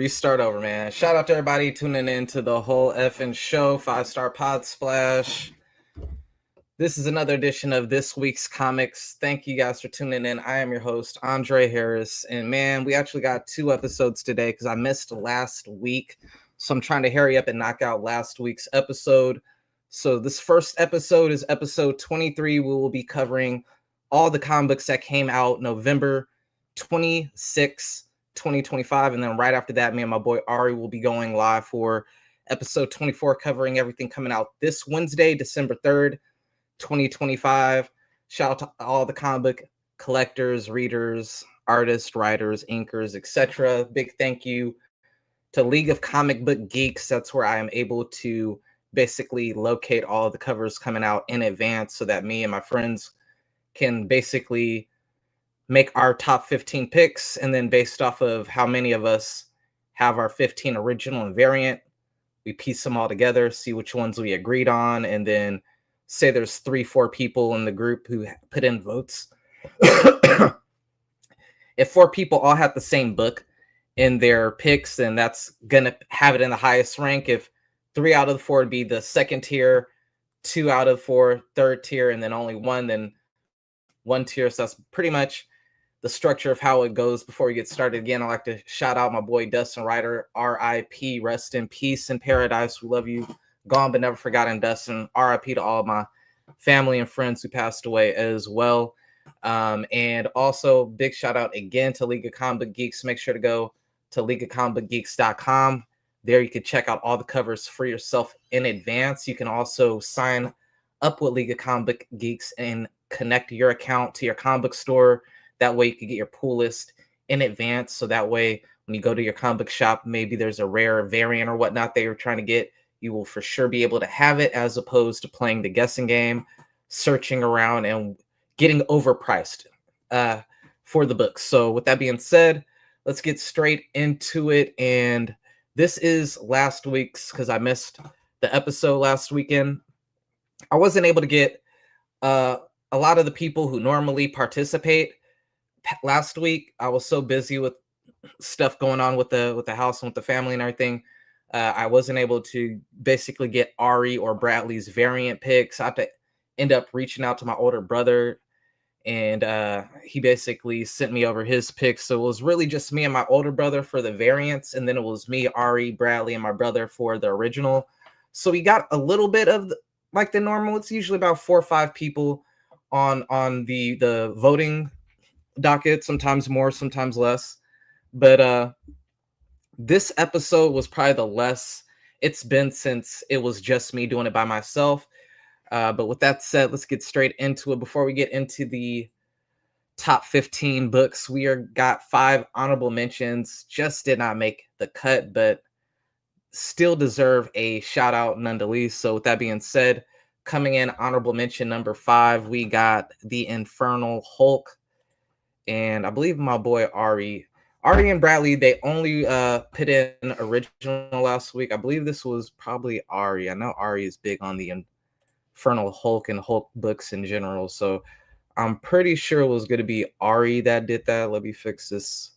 Restart over, man. Shout out to everybody tuning in to the whole effing show. 5-star pod splash. This is another edition of this week's comics. Thank you guys for tuning in. I am your host, Andre Harris. And man, we actually got 2 episodes today because I missed last week. So I'm trying to hurry up and knock out last week's episode. So this first episode is episode 23. We will be covering all the comic books that came out November 26, 2025. And then right after that, me and my boy Ari will be going live for episode 24, covering everything coming out this Wednesday, December 3rd. 2025. Shout out to all the comic book collectors, readers, artists, writers, inkers, etc. Big thank you to League of Comic Book Geeks. That's where I am able to basically locate all of the covers coming out in advance so that me and my friends can basically make our top 15 picks, and then based off of how many of us have our 15 original and variant, we piece them all together, see which ones we agreed on, and then say there's 3-4 people in the group who put in votes. If 4 people all have the same book in their picks, then that's gonna have it in the highest rank. If 3 out of the 4 would be the second tier, 2 out of 4 third tier, and then only 1 then 1 tier. So that's pretty much the structure of how it goes. Before we get started, again, I'd like to shout out my boy Dustin Ryder, R.I.P. Rest in peace in paradise. We love you. Gone but never forgotten, Dustin. RIP to all my family and friends who passed away as well. And also big shout out again to League of Comic Book Geeks. Make sure to go to leagueofcomicbookgeeks.com. There you can check out all the covers for yourself in advance. You can also sign up with League of Comic Book Geeks and connect your account to your comic book store. That way you can get your pull list in advance. So that way when you go to your comic book shop, maybe there's a rare variant or whatnot that you're trying to get, you will for sure be able to have it, as opposed to playing the guessing game, searching around, and getting overpriced for the books. So with that being said, let's get straight into it. And this is last week's, because I missed the episode last weekend. I wasn't able to get a lot of the people who normally participate last week. I was so busy with stuff going on with the house and with the family and everything. I wasn't able to basically get Ari or Bradley's variant picks. I had to end up reaching out to my older brother, and he basically sent me over his picks. So it was really just me and my older brother for the variants, and then it was me, Ari, Bradley, and my brother for the original. So we got a little bit of like the normal. It's usually about 4 or 5 people on the voting docket, sometimes more, sometimes less. But this episode was probably the less it's been since it was just me doing it by myself. But with that said, let's get straight into it. Before we get into the top 15 books, got 5 honorable mentions. Just did not make the cut, but still deserve a shout out nonetheless. So with that being said, coming in honorable mention number 5, we got The Infernal Hulk. And I believe my boy Ari and Bradley, they only put in original last week. I believe this was probably Ari. I know Ari is big on the Infernal Hulk and Hulk books in general. So I'm pretty sure it was going to be Ari that did that. Let me fix this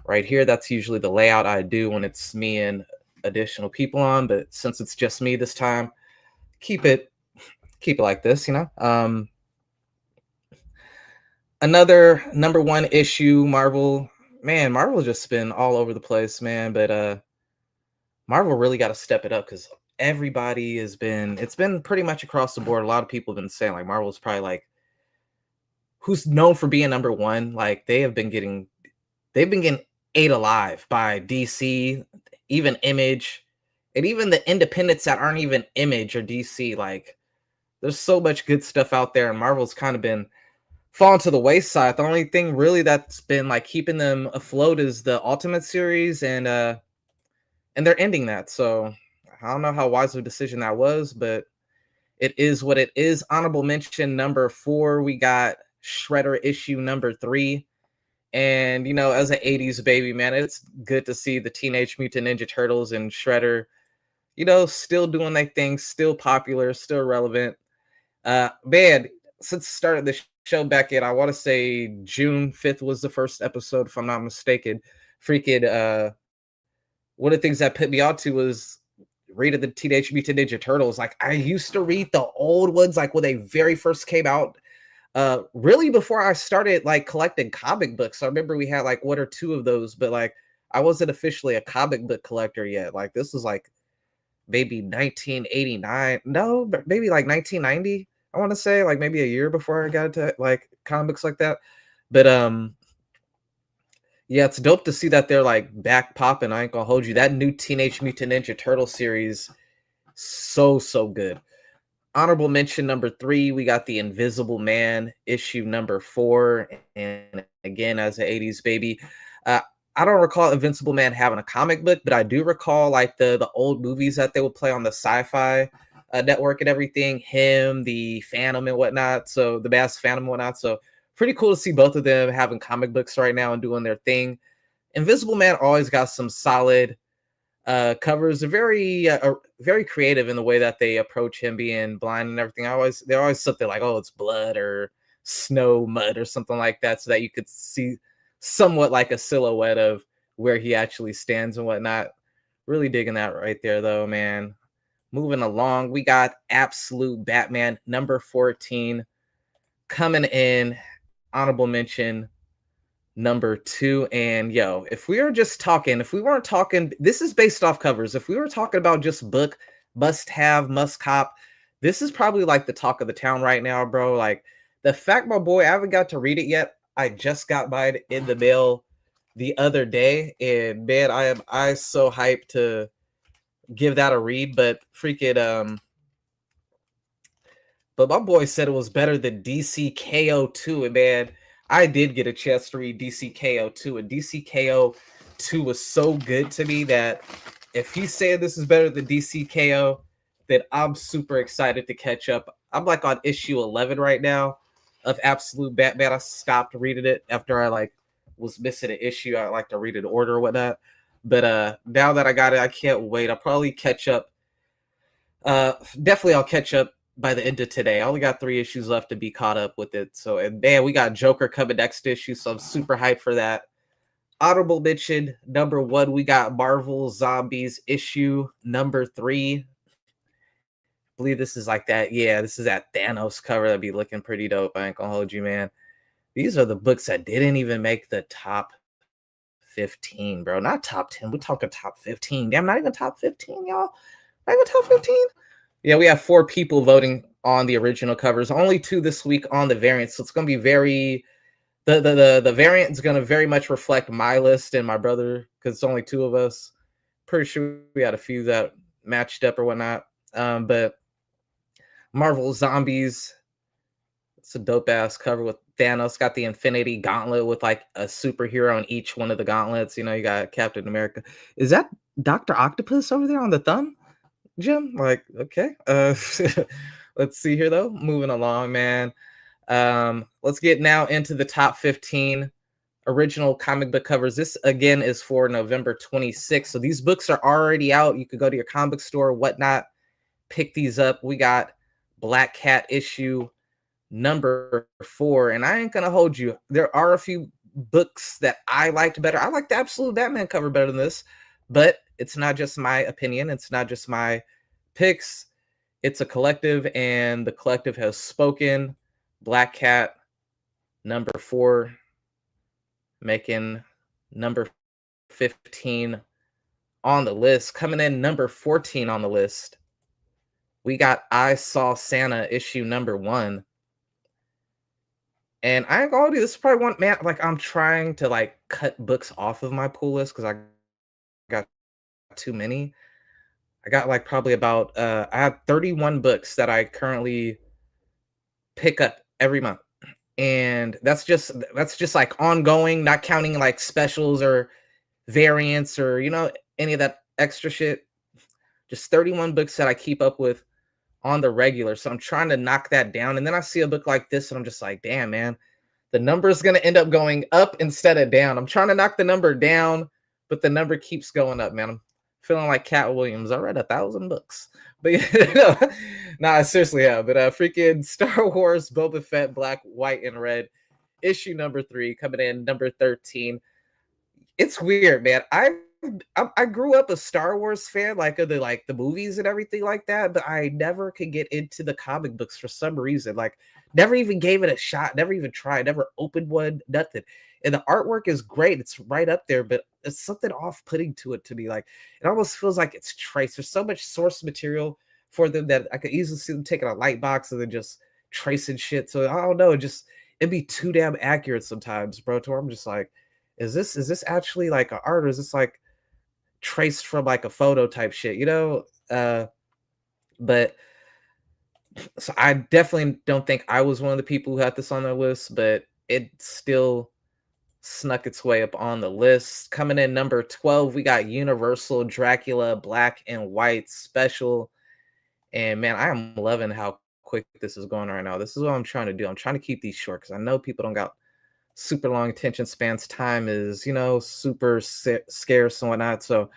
right here. That's usually the layout I do when it's me and additional people on. But since it's just me this time, keep it like this, Another number one issue, Marvel. Man, Marvel just been all over the place, man. But Marvel really got to step it up because everybody it's been pretty much across the board. A lot of people have been saying like Marvel's probably like who's known for being number one. Like they've been getting ate alive by DC, even Image, and even the independents that aren't even Image or DC. Like there's so much good stuff out there, and Marvel's kind of been fallen to the wayside. The only thing really that's been like keeping them afloat is the Ultimate series, and they're ending that. So I don't know how wise of a decision that was, but it is what it is. Honorable mention number 4, we got Shredder issue number 3. And as an 80s baby, man, it's good to see the Teenage Mutant Ninja Turtles and Shredder, still doing their thing, still popular, still relevant. Man, since the start of the show back in, I want to say June 5th was the first episode, if I'm not mistaken. Freaking one of the things that put me on to was reading the Teenage Mutant Ninja Turtles. Like I used to read the old ones, like when they very first came out. Really before I started like collecting comic books. I remember we had like 1 or 2 of those, but like I wasn't officially a comic book collector yet. Like this was like maybe 1989. No, but maybe like 1990. I want to say like maybe a year before I got into like comic books like that. But yeah, it's dope to see that they're like back popping. I ain't gonna hold you. That new Teenage Mutant Ninja Turtle series, so good. Honorable mention number 3, we got the Invisible Man issue number 4, and again as an 80s baby, I don't recall Invincible Man having a comic book, but I do recall like the old movies that they would play on the Sci-Fi network and everything. Him, the Phantom and whatnot. So the Masked Phantom and whatnot. So pretty cool to see both of them having comic books right now and doing their thing. Invisible Man always got some solid covers. Are very creative in the way that they approach him being blind and everything. They're always something like, oh, it's blood or snow, mud or something like that, so that you could see somewhat like a silhouette of where he actually stands and whatnot. Really digging that right there, though, man. Moving along, we got Absolute Batman number 14 coming in. Honorable mention number 2. And if we weren't talking, this is based off covers. If we were talking about just book must have, must cop, this is probably like the talk of the town right now, bro. Like the fact, my boy, I haven't got to read it yet. I just got mine in the mail the other day, and man, I so hyped to give that a read. But freaking but my boy said it was better than DCKO 2, and man, I did get a chance to read DCKO 2, and DCKO 2 was so good to me that if he's saying this is better than DCKO, then I'm super excited to catch up. I'm like on issue 11 right now of Absolute Batman. I stopped reading it after I like was missing an issue. I like to read it in order or whatnot. But now that I got it, I can't wait. I'll probably catch up. Definitely I'll catch up by the end of today. I only got 3 issues left to be caught up with it. So, and man, we got Joker coming next issue, so I'm super hyped for that. Honorable mention number 1, we got Marvel Zombies issue number 3. I believe this is like that. Yeah, this is that Thanos cover. That'd be looking pretty dope. I ain't gonna hold you, man. These are the books that didn't even make the top 15, bro. Not top 10. We're talking top 15. Damn, not even top 15, y'all. Not even top 15. Yeah, we have 4 people voting on the original covers. Only 2 this week on the variants. So it's gonna be very the variant is gonna very much reflect my list and my brother, because it's only 2 of us. Pretty sure we had a few that matched up or whatnot. But Marvel Zombies, it's a dope ass cover with Thanos. Got the Infinity Gauntlet with like a superhero on each one of the gauntlets. You got Captain America. Is that Dr. Octopus over there on the thumb, Jim? Like, okay. Let's see here though. Moving along, man. Let's get now into the top 15 original comic book covers. This again is for November 26th. So these books are already out. You could go to your comic store, whatnot, pick these up. We got Black Cat issue number 4, and I ain't gonna hold you. There are a few books that I liked better. I like the Absolute Batman cover better than this, but it's not just my opinion. It's not just my picks. It's a collective, and the collective has spoken. Black Cat, number 4, making number 15 on the list. Coming in number 14 on the list, we got I Saw Santa issue number 1. And I ain't gonna do this is probably one, man. Like, I'm trying to like cut books off of my pull list because I got too many. I got like probably about I have 31 books that I currently pick up every month. And that's just like ongoing, not counting like specials or variants or any of that extra shit. Just 31 books that I keep up with on the regular. So I'm trying to knock that down. And then I see a book like this and I'm just like, damn, man, the number is going to end up going up instead of down. I'm trying to knock the number down, but the number keeps going up, man. I'm feeling like Cat Williams. I read 1,000 books, but I seriously have. But freaking Star Wars Boba Fett, Black, White, and Red, issue number 3, coming in number 13. It's weird, man. I grew up a Star Wars fan, like of the movies and everything like that, but I never could get into the comic books for some reason. Like, never even gave it a shot, never even tried, never opened one, nothing. And the artwork is great; it's right up there, but it's something off-putting to it to me. Like, it almost feels like it's traced. There's so much source material for them that I could easily see them taking a light box and then just tracing shit. So I don't know, it'd be too damn accurate sometimes, bro. To where I'm just like, is this actually like an art, or is this like traced from like a photo type shit, but so I definitely don't think I was one of the people who had this on their list, but it still snuck its way up on the list. Coming in number 12, we got Universal Dracula Black and White special. And man, I am loving how quick this is going right now. This is what I'm trying to do. I'm trying to keep these short because I know people don't got super long attention spans. Time is, super scarce and whatnot. So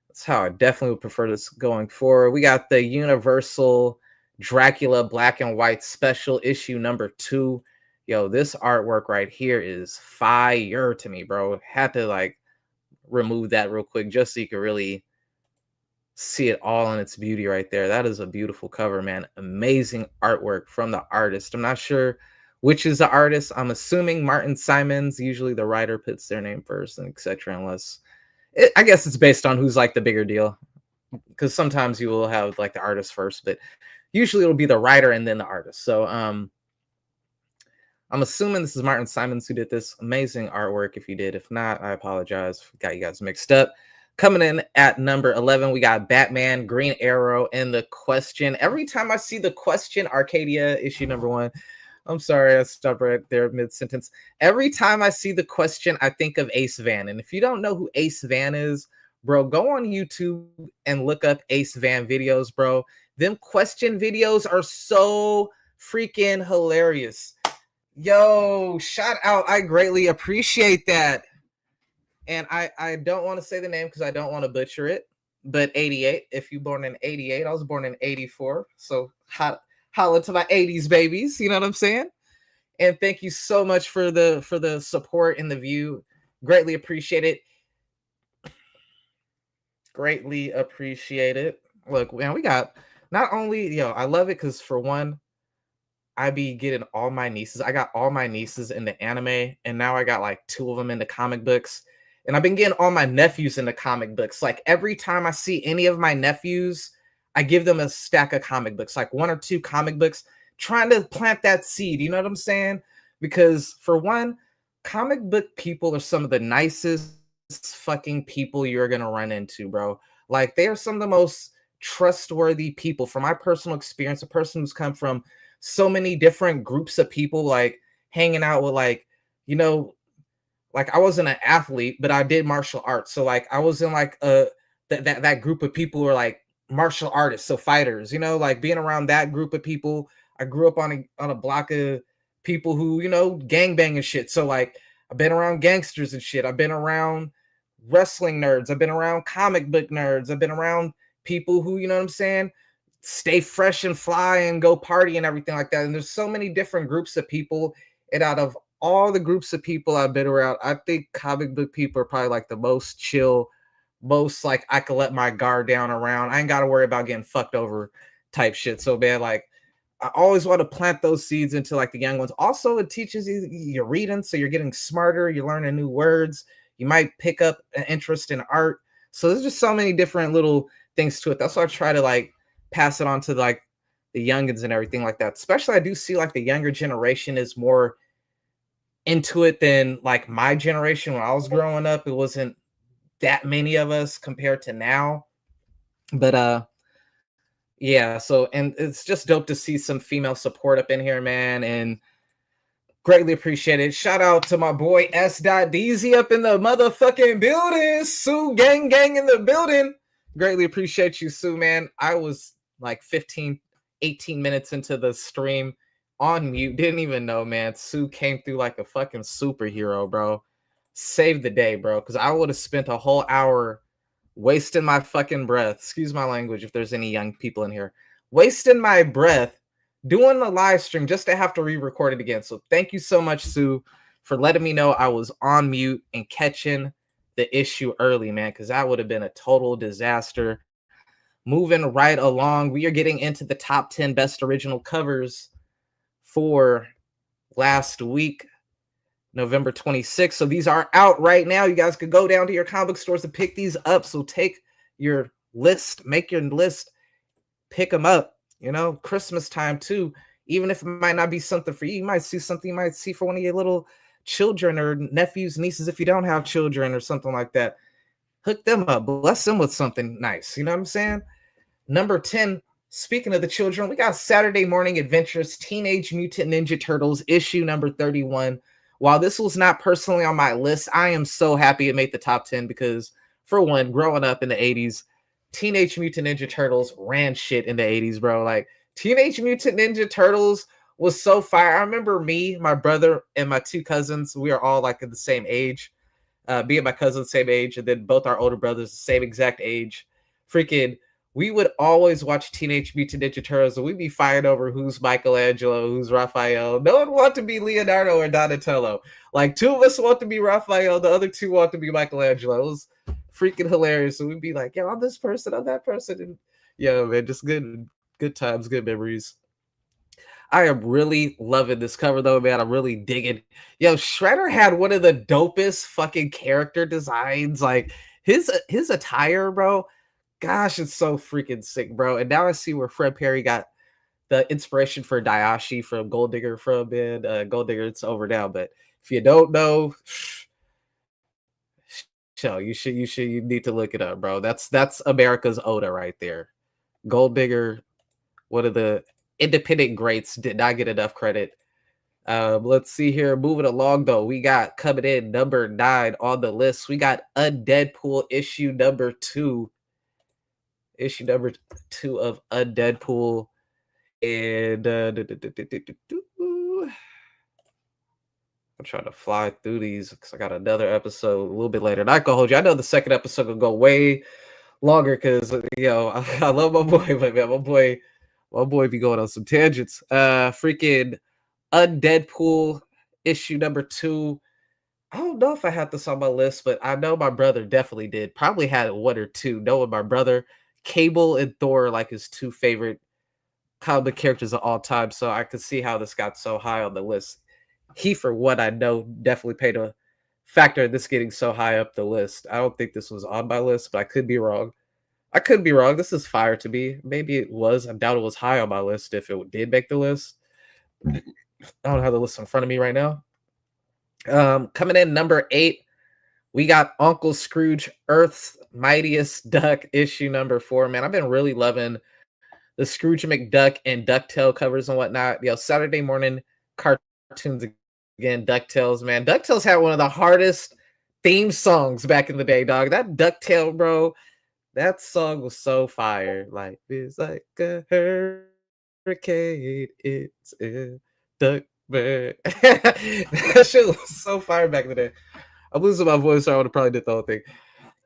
that's how I definitely would prefer this going forward. We got the Universal Dracula Black and White special issue number 2. Yo, this artwork right here is fire to me, bro. Had to like remove that real quick just so you could really see it all in its beauty right there. That is a beautiful cover, man. Amazing artwork from the artist. I'm not sure which is the artist. I'm assuming Martin Simons. Usually the writer puts their name first and etc. Unless I guess it's based on who's like the bigger deal, because sometimes you will have like the artist first, but usually it'll be the writer and then the artist. So I'm assuming this is Martin Simons who did this. Amazing artwork if you did. If not, I apologize. Got you guys mixed up. Coming in at number 11, we got Batman, Green Arrow, and The Question. Every time I see The Question, Arcadia, issue number 1. I'm sorry, I stopped right there mid-sentence. Every time I see The Question, I think of Ace Van. And if you don't know who Ace Van is, bro, go on YouTube and look up Ace Van videos, bro. Them question videos are so freaking hilarious. Yo, shout out. I greatly appreciate that. And I don't want to say the name because I don't want to butcher it, but 88. If you born in 88, I was born in 84. So holla to my 80s babies. You know what I'm saying? And thank you so much for the support and the view. Greatly appreciate it. Greatly appreciate it. Look, man, we got not only, I love it because for one, I be getting all my nieces. I got all my nieces into anime, and now I got like 2 of them into comic books. And I've been getting all my nephews into comic books. Like every time I see any of my nephews, I give them a stack of comic books, like 1 or 2 comic books, trying to plant that seed. You know what I'm saying? Because for one, comic book people are some of the nicest fucking people you're going to run into, bro. Like they are some of the most trustworthy people. From my personal experience, a person who's come from so many different groups of people, like hanging out with like I wasn't an athlete, but I did martial arts. So like I was in like that group of people who are like martial artists, so fighters, like being around that group of people. I grew up on a block of people who, gangbang and shit. So like I've been around gangsters and shit. I've been around wrestling nerds. I've been around comic book nerds. I've been around people who, you know what I'm saying, stay fresh and fly and go party and everything like that. And there's so many different groups of people. And out of all the groups of people I've been around, I think comic book people are probably like the most chill, most like I could let my guard down around. I ain't got to worry about getting fucked over type shit. So man, like I always want to plant those seeds into like the young ones. Also, it teaches you you're reading, so you're getting smarter, you're learning new words, you might pick up an interest in art. So there's just so many different little things to it. That's why I try to like pass it on to like the youngins and everything like that. Especially I do see like the younger generation is more into it than like my generation when I was growing up. It wasn't that many of us compared to now. But yeah, so and it's just dope to see some female support up in here, man, and greatly appreciate it. Shout out to my boy S.DZ up in the motherfucking building. Sue gang in the building. Greatly appreciate you, Sue, man. I was like 15, 18 minutes into the stream on mute. Didn't even know, man. Sue came through like a fucking superhero, bro. Saved the day, bro, because I would have spent a whole hour wasting my fucking breath. Excuse my language if there's any young people in here. Wasting my breath doing the live stream just to have to re-record it again. So thank you so much, Sue, for letting me know I was on mute and catching the issue early, man, because that would have been a total disaster. Moving right along, we are getting into the top 10 best original covers for last week, November 26th. So these are out right now. You guys could go down to your comic book stores to pick these up. So take your list, make your list, pick them up. You know, Christmas time too. Even if it might not be something for you, you might see something you might see for one of your little children or nephews, nieces, if you don't have children or something like that. Hook them up, bless them with something nice. You know what I'm saying? Number 10, speaking of the children, we got Saturday Morning Adventures, Teenage Mutant Ninja Turtles, issue number 31. While this was not personally on my list, I am so happy it made the top 10 because, for one, growing up in the 80s, Teenage Mutant Ninja Turtles ran shit in the 80s, bro. Like, Teenage Mutant Ninja Turtles was so fire. I remember me, my brother, and my two cousins, we are all like at the same age. Me and my cousin, same age, and then both our older brothers, the same exact age. Freaking, we would always watch Teenage Mutant Ninja Turtles, and we'd be fighting over who's Michelangelo, who's Raphael. No one wanted to be Leonardo or Donatello. Like, two of us want to be Raphael, the other two want to be Michelangelo. It was freaking hilarious. So we'd be like, yeah, I'm this person, I'm that person. And yeah, man, just good times, good memories. I am really loving this cover though, man. I'm really digging. Yo, Shredder had one of the dopest fucking character designs. Like his attire, bro. Gosh, it's so freaking sick, bro. And now I see where Fred Perry got the inspiration for Daiashi from Gold Digger from, man. Gold Digger, it's over now. But if you don't know, so you need to look it up, bro. That's America's Oda right there. Gold Digger, one of the independent greats, did not get enough credit. Let's see here. Moving along though, we got coming in number 9 on the list. We got Undeadpool issue number 2. Issue number 2 of Undeadpool. And I'm trying to fly through these because I got another episode a little bit later. Not gonna hold you. I know the second episode will go way longer because I love my boy, but man, my boy be going on some tangents. Freaking Undeadpool issue number 2. I don't know if I had this on my list, but I know my brother definitely did. Probably had one or two. Knowing my brother, Cable and Thor are like his two favorite comic characters of all time. So I could see how this got so high on the list. He, for what I know, definitely played a factor in this getting so high up the list. I don't think this was on my list, but I could be wrong. This is fire to me. Maybe it was. I doubt it was high on my list if it did make the list. I don't have the list in front of me right now. Coming in number 8, we got Uncle Scrooge, Earth's Mightiest Duck, issue number 4. Man, I've been really loving the Scrooge McDuck and DuckTale covers and whatnot. Saturday morning cartoons again, DuckTales, man. DuckTales had one of the hardest theme songs back in the day, dog. That DuckTale, bro, that song was so fire. Life is like a hurricane. It's a duck bird. That shit was so fire back in the day. I'm losing my voice, so I would have probably did the whole thing.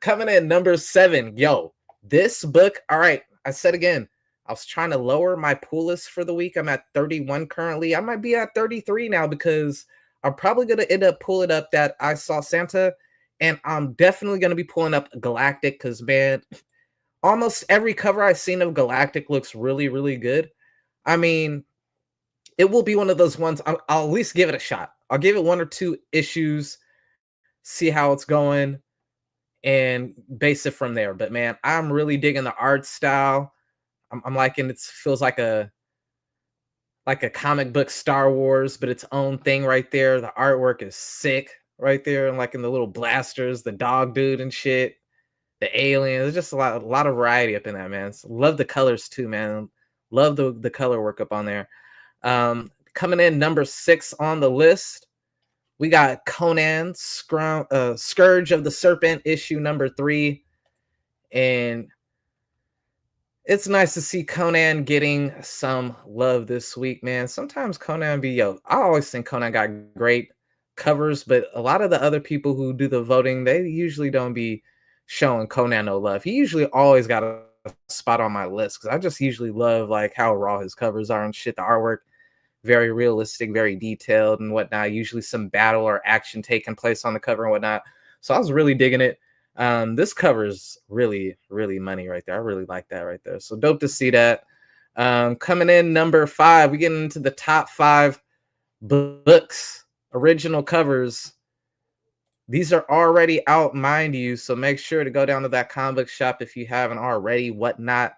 Coming in number 7. Yo, this book. All right, I said again, I was trying to lower my pull list for the week. I'm at 31 currently. I might be at 33 now because I'm probably going to end up pulling up that I Saw Santa, and I'm definitely going to be pulling up Galactic because, man, almost every cover I've seen of Galactic looks really, really good. I mean, it will be one of those ones I'll at least give it a shot. I'll give it 1 or 2 issues, see how it's going, and base it from there. But man, I'm really digging the art style. I'm liking it. Feels like a comic book Star Wars, but its own thing right there. The artwork is sick right there, and like in the little blasters, the dog dude and shit, the alien. There's just a lot of variety up in that, man. So love the colors too, man. Love the color work up on there. Coming in number 6 on the list, we got Conan Scourge of the Serpent, issue number 3. And it's nice to see Conan getting some love this week, man. Sometimes Conan I always think Conan got great covers, but a lot of the other people who do the voting, they usually don't be showing Conan no love. He usually always got a spot on my list because I just usually love like how raw his covers are and shit. The artwork, very realistic, very detailed and whatnot. Usually some battle or action taking place on the cover and whatnot. So I was really digging it. This cover is really, really money right there. I really like that right there. So dope to see that. Coming in number 5, we get into the top 5 books, original covers. These are already out, mind you, so make sure to go down to that comic book shop if you haven't already, whatnot.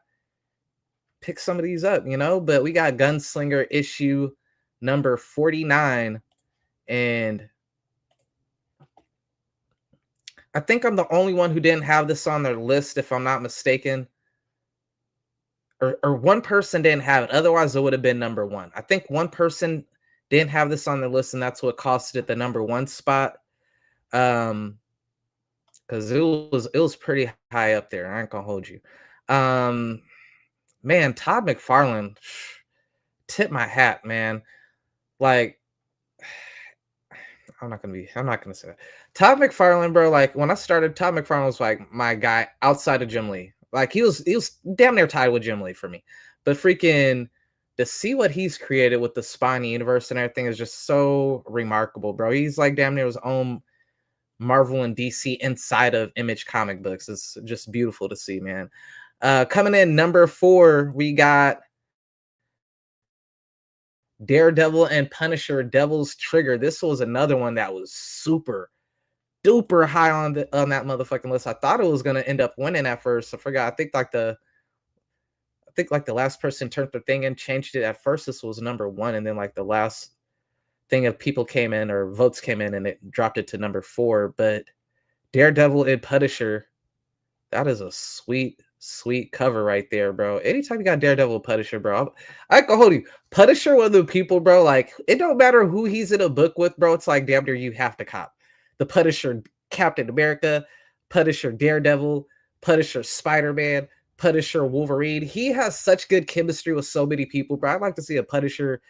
Pick some of these up, but we got Gunslinger issue number 49, and I think I'm the only one who didn't have this on their list, if I'm not mistaken. Or one person didn't have it. Otherwise, it would have been number 1. I think one person didn't have this on their list, and that's what costed it the number 1 spot. Because it was pretty high up there. I ain't gonna hold you. Man, Todd McFarlane, tip my hat, man. Like, I'm not gonna say that. Todd McFarlane, bro. Like when I started, Todd McFarlane was like my guy outside of Jim Lee. Like he was damn near tied with Jim Lee for me. But freaking to see what he's created with the Spiny universe and everything is just so remarkable, bro. He's like damn near his own Marvel and DC inside of Image comic books. It's just beautiful to see, man. Coming in number 4, we got Daredevil and Punisher Devil's Trigger. This was another one that was super duper high on that motherfucking list. I thought it was gonna end up winning at first. I forgot. I think like the last person turned the thing and changed it. At first, this was number 1, and then like the last thing of people came in or votes came in, and it dropped it to number 4. But Daredevil and Punisher, that is a sweet cover right there, bro. Anytime you got Daredevil, Punisher, bro, I can hold you. Punisher, one of the people, bro. Like it don't matter who he's in a book with, bro. It's like damn near you have to cop the Punisher Captain America, Punisher Daredevil, Punisher Spider-Man, Punisher Wolverine. He has such good chemistry with so many people, bro. I'd like to see a Punisher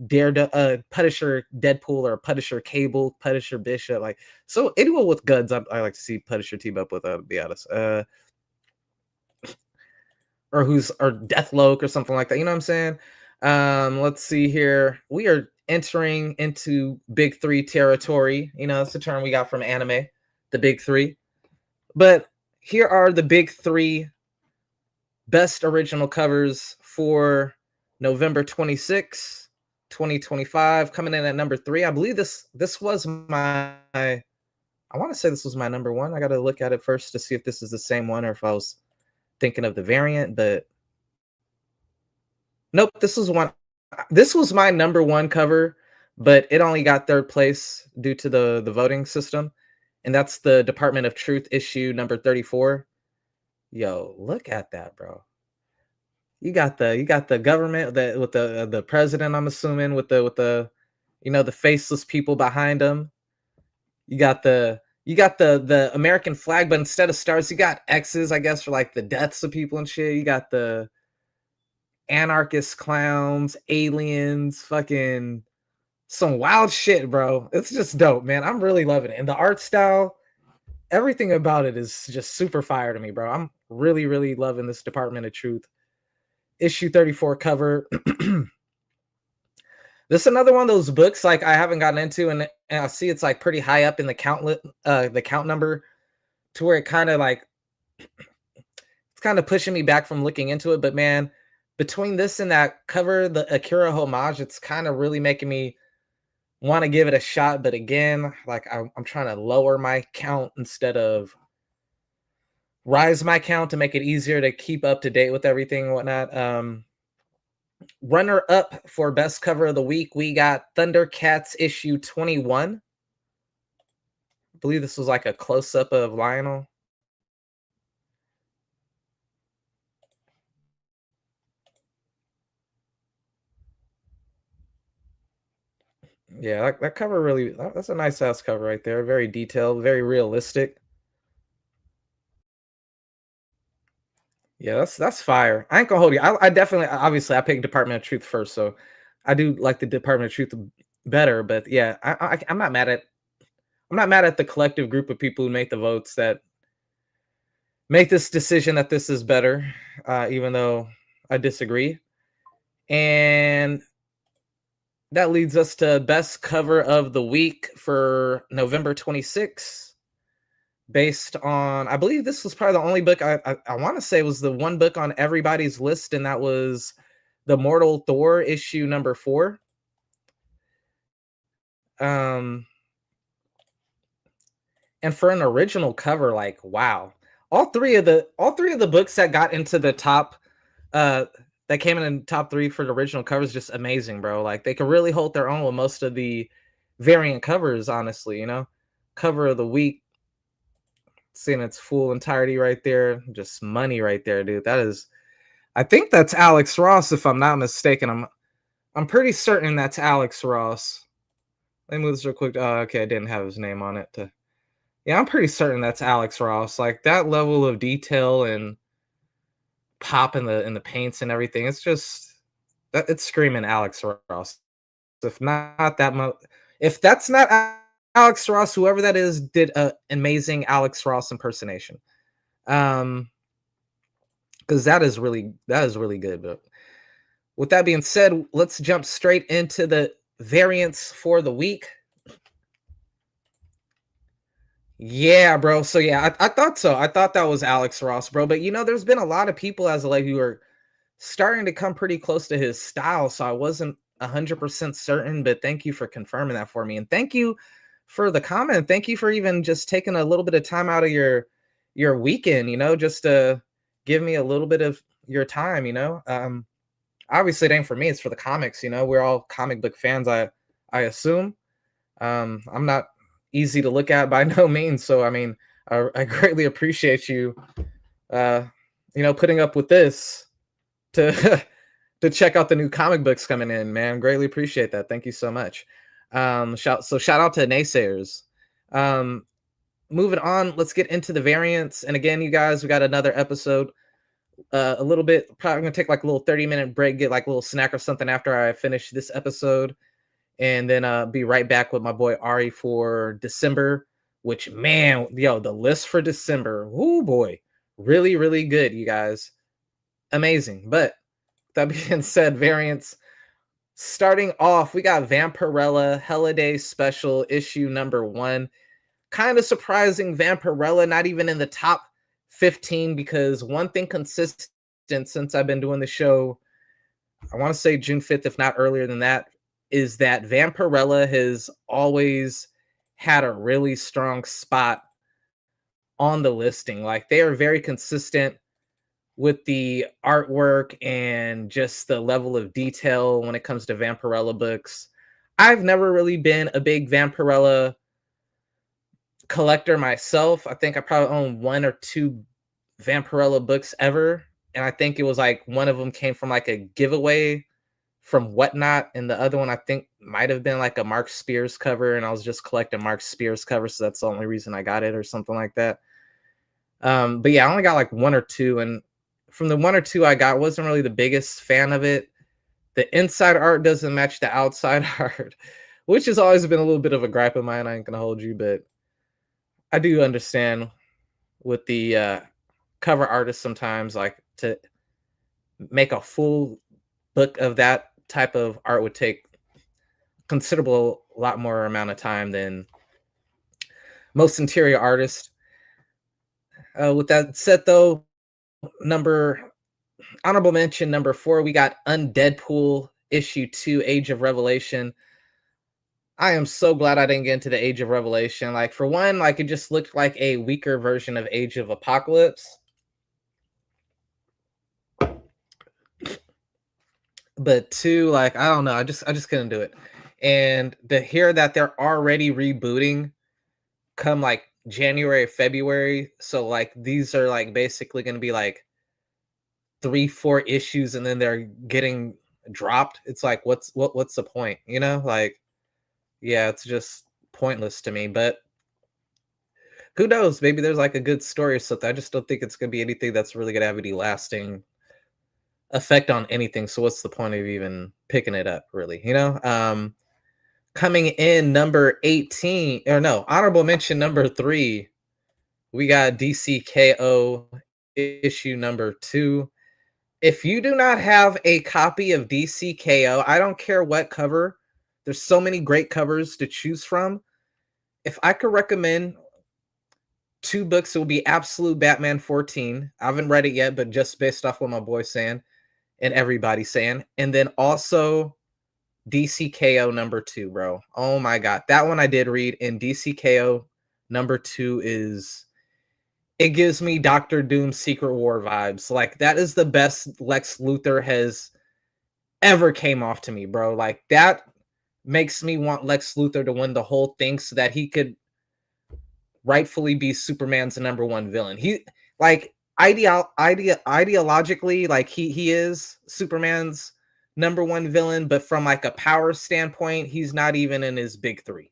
Punisher Deadpool or Punisher Cable, Punisher Bishop. Like so, anyone with guns, I like to see Punisher team up with. To be honest, or Deathlock or something like that. You know what I'm saying? Let's see here. We are entering into big 3 territory. That's the term we got from anime, the big 3. But here are the big 3 best original covers for November 26, 2025. Coming in at number 3. I believe this was my, I want to say this was my number 1. I got to look at it first to see if this is the same one or if I was thinking of the variant, but nope, this was my number 1 cover, but it only got 3rd place due to the voting system, and that's the Department of Truth issue number 34. Yo, look at that, bro. You got the government that with the president, I'm assuming, with the the faceless people behind him. You got the American flag, but instead of stars, you got X's, I guess, for like the deaths of people and shit. You got the anarchist clowns, aliens, fucking some wild shit, bro. It's just dope, man. I'm really loving it. And the art style, everything about it is just super fire to me, bro. I'm really, really loving this Department of Truth issue 34 cover. This is another one of those books like I haven't gotten into, and I see it's like pretty high up in the count number, to where it kind of like it's kind of pushing me back from looking into it. But man, between this and that cover, the Akira homage, it's kind of really making me want to give it a shot. But again, like I'm trying to lower my count instead of rise my count to make it easier to keep up to date with everything and whatnot. Runner up for best cover of the week, we got Thundercats issue 21. I believe this was like a close up of Lionel. Yeah, that cover really, that's a nice ass cover right there. Very detailed, very realistic. Yeah, that's fire. I ain't gonna hold you. I definitely, obviously, I picked Department of Truth first, so I do like the Department of Truth better. But yeah, I'm not mad at the collective group of people who make the votes that make this decision that this is better, even though I disagree. And that leads us to best cover of the week for November 26th. Based on, I believe this was probably the only book I want to say was the one book on everybody's list, and that was the Mortal Thor issue number 4. Um, and for an original cover, like wow, all three of the books that got into the top, that came in the top 3 for the original covers, just amazing, bro. Like they could really hold their own with most of the variant covers, honestly. Cover of the week, seeing its full entirety right there, just money right there, dude. That is, I think that's Alex Ross, if I'm not mistaken. I'm pretty certain that's Alex Ross. Let me move this real quick. Okay, I didn't have his name on it. Yeah, I'm pretty certain that's Alex Ross. Like that level of detail and pop in the paints and everything. It's just that it's screaming Alex Ross. If that's not Alex Ross, whoever that is did an amazing Alex Ross impersonation. Because that is really good. But with that being said, let's jump straight into the variants for the week. Yeah, bro. So yeah, I thought so. I thought that was Alex Ross, bro. But there's been a lot of people as of late who are starting to come pretty close to his style. So I wasn't 100% certain, but thank you for confirming that for me. And thank you for the comment. Thank you for even just taking a little bit of time out of your weekend, just to give me a little bit of your time. Obviously it ain't for me, it's for the comics. We're all comic book fans, I assume. I'm not easy to look at by no means. So I mean, I greatly appreciate you putting up with this to to check out the new comic books coming in, man. Greatly appreciate that. Thank you so much. Shout out to naysayers. Moving on, let's get into the variants. And again, you guys, we got another episode. A little bit, probably gonna take like a little 30-minute break, get like a little snack or something after I finish this episode, and then be right back with my boy Ari for December. Which, man, the list for December, oh boy, really, really good, you guys. Amazing. But that being said, variants. Starting off, we got Vampirella Holiday Special issue number 1. Kind of surprising, Vampirella not even in the top 15, because one thing consistent since I've been doing the show, I want to say June 5th, if not earlier than that, is that Vampirella has always had a really strong spot on the listing. Like they are very consistent with the artwork and just the level of detail when it comes to Vampirella books. I've never really been a big Vampirella collector myself. I think I probably own 1 or 2 Vampirella books ever, and I think it was like one of them came from like a giveaway from Whatnot, and the other one I think might have been like a Mark Spears cover, and I was just collecting Mark Spears covers, so that's the only reason I got it or something like that. But yeah, I only got like 1 or 2, and from the 1 or 2 I got, wasn't really the biggest fan of it. The inside art doesn't match the outside art, which has always been a little bit of a gripe of mine. I ain't gonna hold you, but I do understand with the cover artists sometimes, like, to make a full book of that type of art would take considerable lot more amount of time than most interior artists. With that said, though, number honorable mention number 4, we got Undeadpool issue 2, Age of Revelation. I am so glad I didn't get into the Age of Revelation. Like, for one, like, it just looked like a weaker version of Age of Apocalypse. But two, like, I don't know, I just couldn't do it. And to hear that they're already rebooting come like January, February, so like these are like basically going to be like 3-4 issues and then they're getting dropped. It's like what's the point, you know? Like, yeah, it's just pointless to me. But who knows? Maybe there's like a good story or something. I just don't think it's gonna be anything that's really gonna have any lasting effect on anything. So what's the point of even picking it up, really? You know? Coming in number 18, or no, honorable mention number 3, we got DCKO issue number 2. If you do not have a copy of DCKO, I don't care what cover. There's so many great covers to choose from. If I could recommend 2 books, it will be Absolute Batman 14. I haven't read it yet, but just based off what my boy's saying and everybody's saying. And then also DCKO number 2, bro. Oh my god. That one I did read, and DCKO number 2 is, it gives me Doctor Doom's Secret War vibes. Like, that is the best Lex Luthor has ever came off to me, bro. Like, that makes me want Lex Luthor to win the whole thing so that he could rightfully be Superman's number 1 villain. He, like, ideologically, like, he is Superman's number 1 villain, but from like a power standpoint, he's not even in his big 3.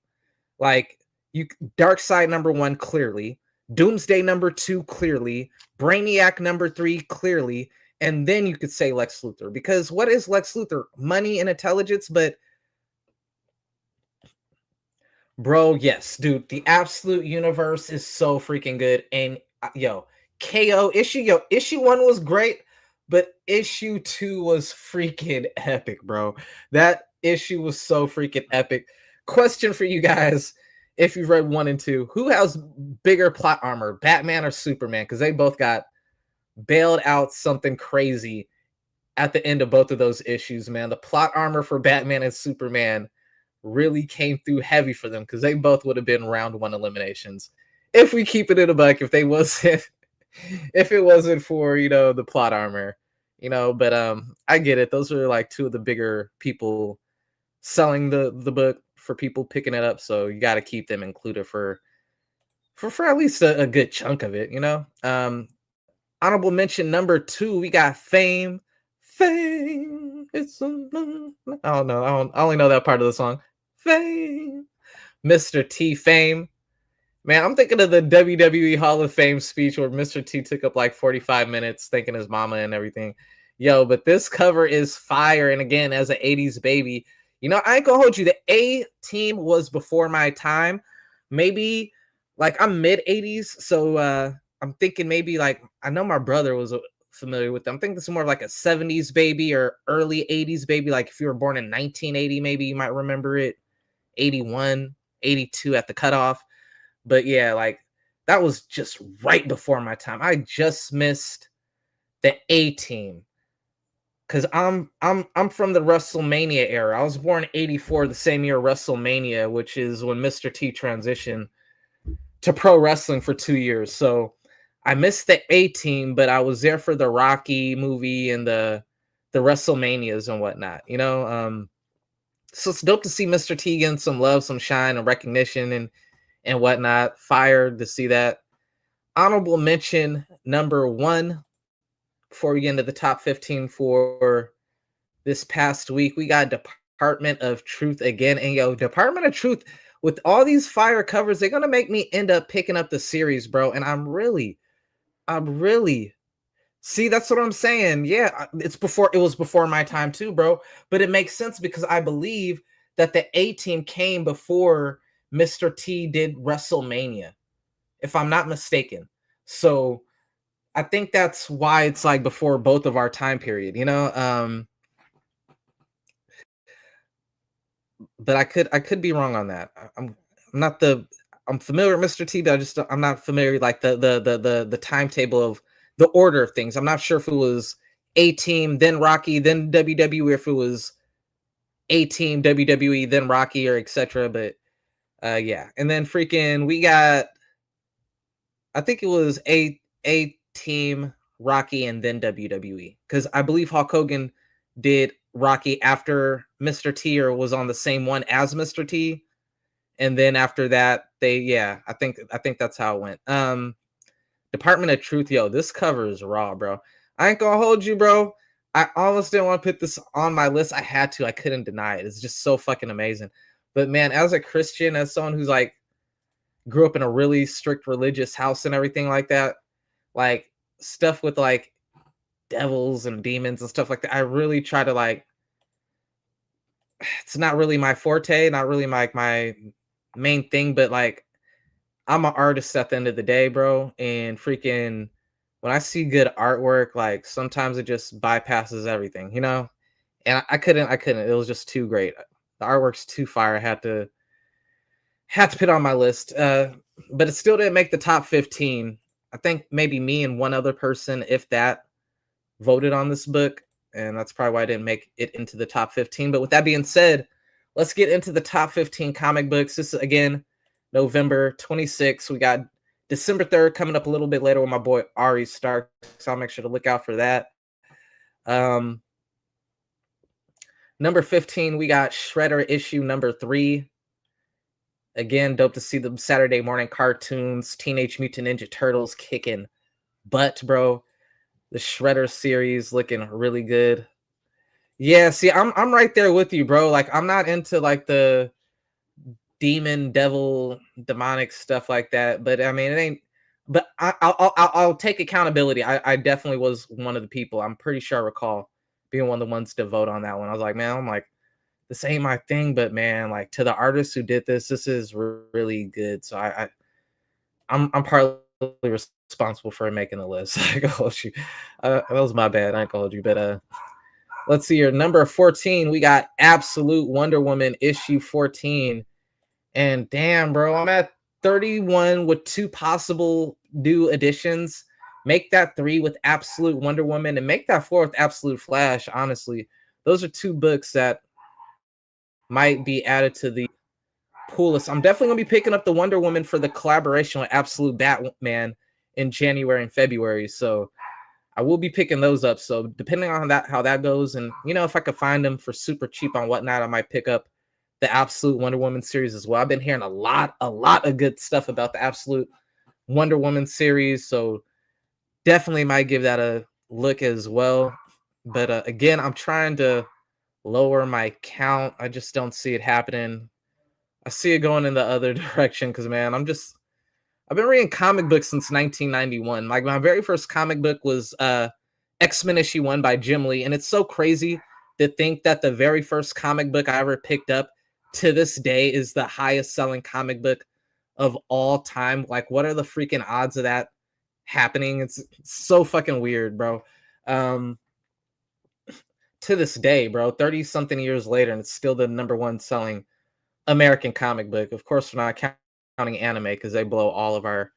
Like, you, Darkseid number 1 clearly, Doomsday number 2 clearly, Brainiac number 3 clearly, and then you could say Lex Luthor. Because what is Lex Luthor? Money and intelligence, but bro, yes, dude, the Absolute Universe is so freaking good. And KO issue 1 was great, but issue 2 was freaking epic, bro. That issue was so freaking epic. Question for you guys: if you've read 1 and 2, who has bigger plot armor, Batman or Superman? Because they both got bailed out something crazy at the end of both of those issues, man. The plot armor for Batman and Superman really came through heavy for them, because they both would have been round 1 eliminations if we keep it in a buck, if it wasn't for, the plot armor, but I get it. Those are like 2 of the bigger people selling the book for people picking it up, so you got to keep them included for at least a good chunk of it. Honorable mention number 2, we got Fame. It's I don't know, I only know that part of the song. Fame, Mr. T. Fame. Man, I'm thinking of the WWE Hall of Fame speech where Mr. T took up like 45 minutes thanking his mama and everything. Yo, but this cover is fire. And again, as an 80s baby, I ain't gonna hold you. The A Team was before my time. Maybe like I'm mid 80s. So I'm thinking maybe like, I know my brother was familiar with them. I'm thinking this is more like a 70s baby or early 80s baby. Like if you were born in 1980, maybe you might remember it. 81, 82 at the cutoff. But yeah, like that was just right before my time. I just missed the A Team, because I'm from the WrestleMania era. I was born in 84, the same year WrestleMania, which is when Mr. T transitioned to pro wrestling for 2 years. So I missed the A Team, but I was there for the Rocky movie and the WrestleManias and whatnot. So it's dope to see Mr. T getting some love, some shine, and recognition and whatnot. Fired to see that. Honorable mention number 1 before we get into the top 15 for this past week, we got Department of Truth again. And Department of Truth, with all these fire covers, they're gonna make me end up picking up the series, bro. And I'm really see, that's what I'm saying. Yeah, it was before my time too, bro. But it makes sense because I believe that the A Team came before Mr. T did WrestleMania, if I'm not mistaken. So I think that's why it's like before both of our time period, but I could be wrong on that. I'm familiar with Mr. T, but I'm not familiar like the timetable of the order of things. I'm not sure if it was A Team, then Rocky, then WWE, or if it was A Team, WWE, then Rocky, or etc. But yeah. And then freaking we got, I think it was A Team, Rocky, and then WWE. Because I believe Hulk Hogan did Rocky after Mr. T, or was on the same one as Mr. T. And then after that, I think that's how it went. Department of Truth, yo, this cover is raw, bro. I ain't gonna hold you, bro. I almost didn't want to put this on my list. I had to. I couldn't deny it. It's just so fucking amazing. But man, as a Christian, as someone who's like grew up in a really strict religious house and everything like that, like stuff with like devils and demons and stuff like that, I really try to like. It's not really my forte, not really my main thing, but like I'm an artist at the end of the day, bro. And freaking when I see good artwork, like sometimes it just bypasses everything, you know? And I couldn't. It was just too great. The artwork's too fire. I had to put it on my list. But it still didn't make the top 15. I think maybe me and one other person, if that, voted on this book. And that's probably why I didn't make it into the top 15. But with that being said, let's get into the top 15 comic books. This is, again, November 26th. We got December 3rd coming up a little bit later with my boy Ari Stark. So I'll make sure to look out for that. Number 15, we got Shredder issue number 3. Again, dope to see the Saturday morning cartoons, Teenage Mutant Ninja Turtles kicking butt, bro. The Shredder series looking really good. Yeah, see, I'm right there with you, bro. Like, I'm not into like the demon, devil, demonic stuff like that. But I mean, it ain't. But I'll take accountability. I definitely was one of the people. I'm pretty sure I recall being one of the ones to vote on that one. I was like, man, I'm like, this ain't my thing, but man, like to the artists who did this is really good. So I'm partly responsible for making the list. I hold you. That was my bad. I ain't gonna hold you, but let's see here. Number 14, we got Absolute Wonder Woman issue 14. And damn, bro, I'm at 31 with 2 possible new additions. Make that 3 with Absolute Wonder Woman and make that 4 with Absolute Flash. Honestly, those are 2 books that might be added to the pool list. I'm definitely gonna be picking up the Wonder Woman for the collaboration with Absolute Batman in January and February. So I will be picking those up. So depending on that, how that goes, and you know, if I could find them for super cheap on whatnot, I might pick up the Absolute Wonder Woman series as well. I've been hearing a lot of good stuff about the Absolute Wonder Woman series. So definitely might give that a look as well. But again, I'm trying to lower my count. I just don't see it happening. I see it going in the other direction because, man, I've been reading comic books since 1991. Like my very first comic book was X-Men issue 1 by Jim Lee, and it's so crazy to think that the very first comic book I ever picked up to this day is the highest selling comic book of all time. Like, what are the freaking odds of that happening? It's so fucking weird, bro. To this day, bro, 30 something years later, and it's still the number 1 selling American comic book. Of course, we're not counting anime because they blow all of our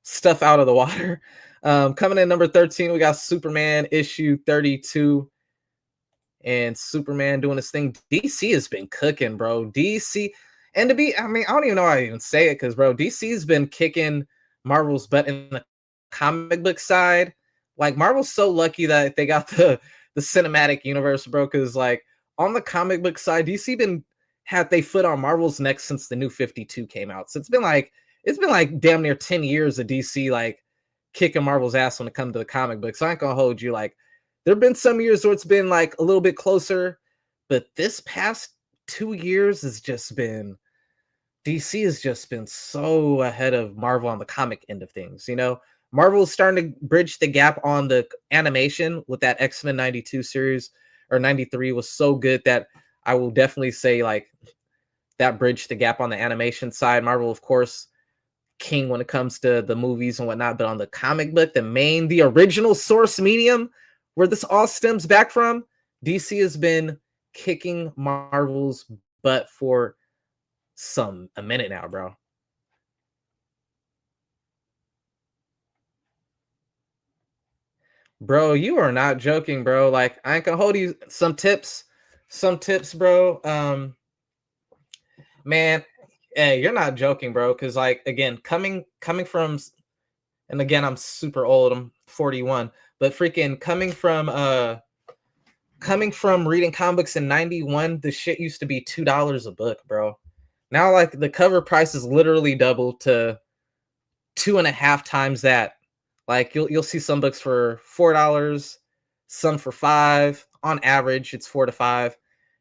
stuff out of the water. Coming in number 13, we got Superman issue 32. And Superman doing his thing. DC has been cooking, bro. DC, and to be, I mean, I don't even know how I even say it because, bro, DC's been kicking Marvel's butt in the comic book side. Like, Marvel's so lucky that they got the cinematic universe, bro. Because, like, on the comic book side, DC been had they foot on Marvel's neck since the New 52 came out. So it's been like damn near 10 years of DC like kicking Marvel's ass when it comes to the comic books. So I ain't gonna hold you. Like, there have been some years where it's been like a little bit closer, but this past 2 years has just been DC has just been so ahead of Marvel on the comic end of things. You know, Marvel's starting to bridge the gap on the animation with that X-Men 92 series, or 93 was so good that I will definitely say like that bridged the gap on the animation side. Marvel, of course, king when it comes to the movies and whatnot, but on the comic book, the original source medium where this all stems back from, DC has been kicking Marvel's butt for a minute now, bro. Bro, you are not joking, bro. Like, I ain't gonna hold you some tips, bro. Man, hey, you're not joking, bro. Cause like again, coming from, and again, I'm super old, I'm 41, but freaking coming from reading comics in 91, the shit used to be $2 a book, bro. Now like the cover price is literally doubled to 2.5 times that. Like you'll see some books for $4, some for 5. On average, it's 4 to 5.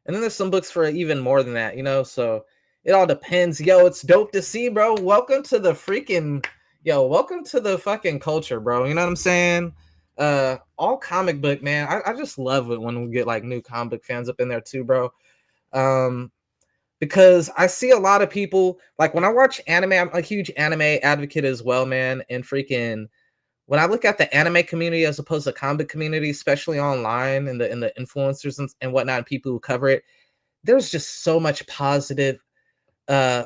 And then there's some books for even more than that, you know? So it all depends. Yo, it's dope to see, bro. Welcome to the fucking culture, bro. You know what I'm saying? All comic book, man. I just love it when we get like new comic book fans up in there too, bro. Because I see a lot of people like when I watch anime, I'm a huge anime advocate as well, man. And freaking when I look at the anime community as opposed to comic community, especially online and the influencers and whatnot, and people who cover it, there's just so much positive uh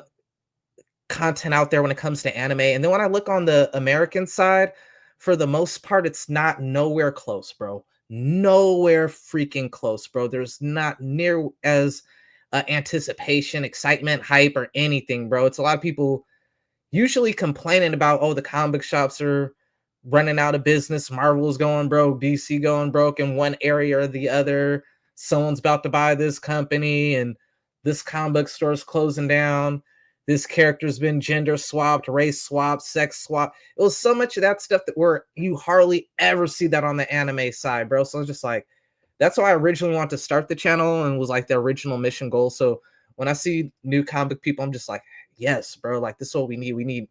content out there when it comes to anime. And then when I look on the American side, for the most part, it's not nowhere close, bro. Nowhere freaking close, bro. There's not near as anticipation, excitement, hype, or anything, bro. It's a lot of people usually complaining about, oh, the comic shops are running out of business, Marvel's going broke, DC going broke in one area or the other. Someone's about to buy this company, and this comic book store's closing down. This character's been gender swapped, race swapped, sex swapped. It was so much of that stuff that you hardly ever see that on the anime side, bro. So it's just like, that's why I originally wanted to start the channel and was like the original mission goal. So when I see new comic people, I'm just like, yes, bro, like this is what we need. We need